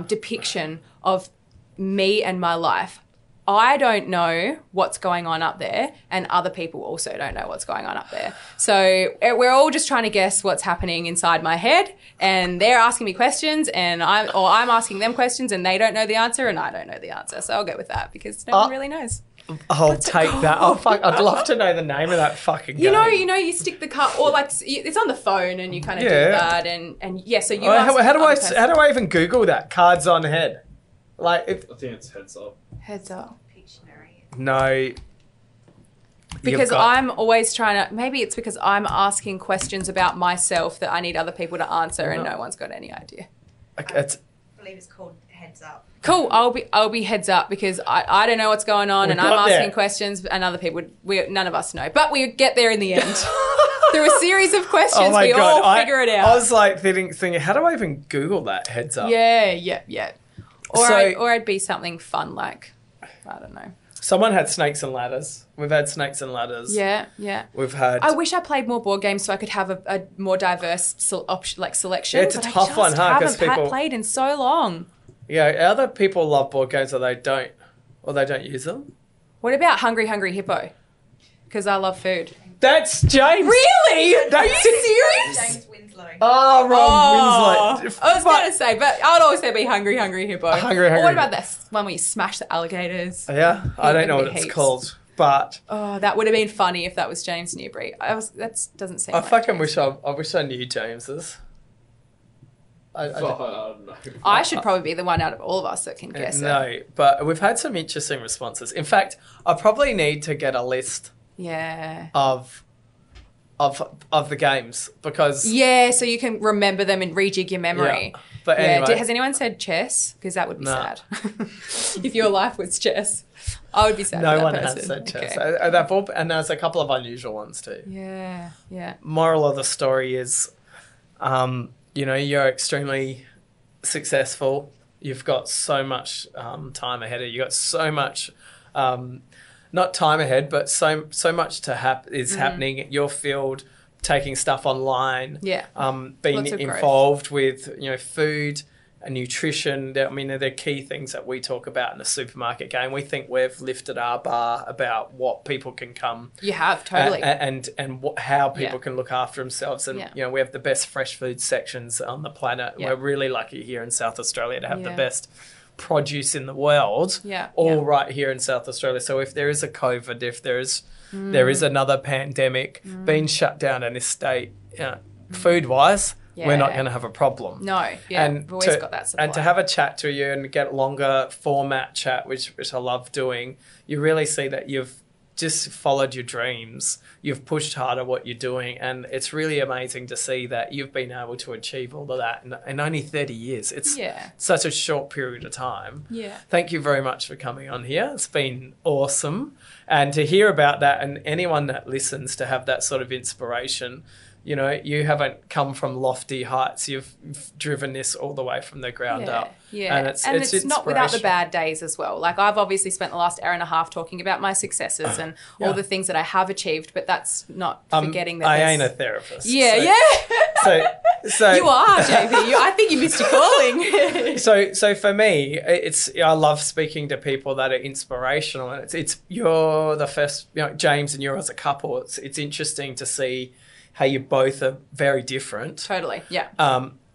depiction of me and my life. I don't know what's going on up there, and other people also don't know what's going on up there. So we're all just trying to guess what's happening inside my head, and they're asking me questions, and I'm asking them questions, and they don't know the answer, and I don't know the answer. So I'll go with that because no one really knows. I'll take that. Oh fuck! I'd love to know the name of that fucking game. You stick the card, or like it's on the phone, and you kind of do that, and yeah. So you. How do I even Google that? Cards on head. Like I think it's heads up. Heads up. No. Because I'm always trying to. Maybe it's because I'm asking questions about myself that I need other people to answer, and no one's got any idea. I believe it's called Heads Up. Cool. I'll be heads up because I don't know what's going on, and I'm asking questions, and other people none of us know, but we get there in the end. Through a series of questions, all figure it out. I was like thinking, how do I even Google that? Heads up. Yeah. Or I'd be something fun like, I don't know. Someone had Snakes and Ladders. We've had Snakes and Ladders. Yeah. We've had... I wish I played more board games so I could have a more diverse selection. Yeah, it's a tough one, huh? Because I haven't played in so long. Yeah, other people love board games or they don't use them. What about Hungry Hungry Hippo? Because I love food. That's James. Really? Are you serious? James Winslow. Oh, Ron Winslow. I was going to say, but I would always say be Hungry Hungry Hippo. Hungry Or what Hungry. about this one where you smash the alligators? Yeah, I don't know what it's Heaps. called, but Oh, that would have been funny if that was James Newbury. That doesn't seem. I like fucking James. wish I knew James's. I don't- don't know. I should probably be the one out of all of us that can guess it. no, but we've had some interesting responses. In fact, I probably need to get a list Yeah. of the games because Yeah, so you can remember them and rejig your memory. Yeah. But anyway. Has anyone said chess? Because that would be No. sad. If your life was chess, I would be sad. no for that one person. has said chess. Okay. And there's a couple of unusual ones too. Yeah, yeah. Moral of the story is, you're extremely successful. You've got so much time ahead of you. You've got so much, not time ahead, but so much is happening at your field, taking stuff online, Yeah. being Lots of growth. involved with, food and nutrition. They're key things that we talk about in the supermarket game. We think we've lifted our bar about what people can come You have, totally. and how people Yeah. can look after themselves. And, Yeah. we have the best fresh food sections on the planet. Yeah. We're really lucky here in South Australia to have the Yeah. best produce in the world, Yeah. all Yeah. right here in South Australia. So if there is a COVID, if there is Mm. another pandemic, being shut down in this state, food-wise, we're not Yeah. going to have a problem. No, yeah, we've always got that supply. And to have a chat to you and get longer format chat, which I love doing, you really see that you've just followed your dreams. You've pushed hard at what you're doing. And it's really amazing to see that you've been able to achieve all of that in only 30 years. It's such a short period of time. Yeah. Thank you very much for coming on here. It's been awesome. And to hear about that, and anyone that listens to have that sort of inspiration, you haven't come from lofty heights. You've driven this all the way from the ground up. Yeah, and it's not without the bad days as well. Like, I've obviously spent the last hour and a half talking about my successes and all the things that I have achieved, but that's not forgetting that I ain't a therapist. Yeah. So You are, JP. I think you missed your calling. So for me, I love speaking to people that are inspirational, and it's you're the first, James and you as a couple. It's interesting to see how you both are very different. Totally, yeah.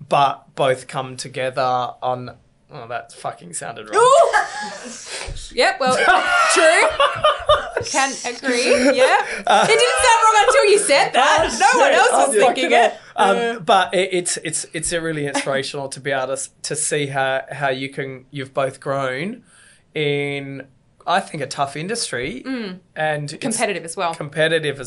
But both come together on. Oh, that fucking sounded wrong. Ooh! Yep, well, true. Can agree, yeah. It didn't sound wrong until you said that. No one else was thinking it. But it's a really inspirational to be able to see how you've both grown in, I think, a tough industry and competitive as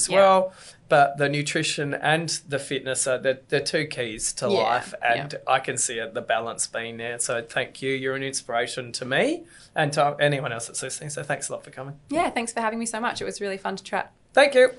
well. But the nutrition and the fitness are the two keys to life, and I can see the balance being there. So thank you. You're an inspiration to me and to anyone else that's listening. So thanks a lot for coming. Yeah, thanks for having me so much. It was really fun to chat. Thank you.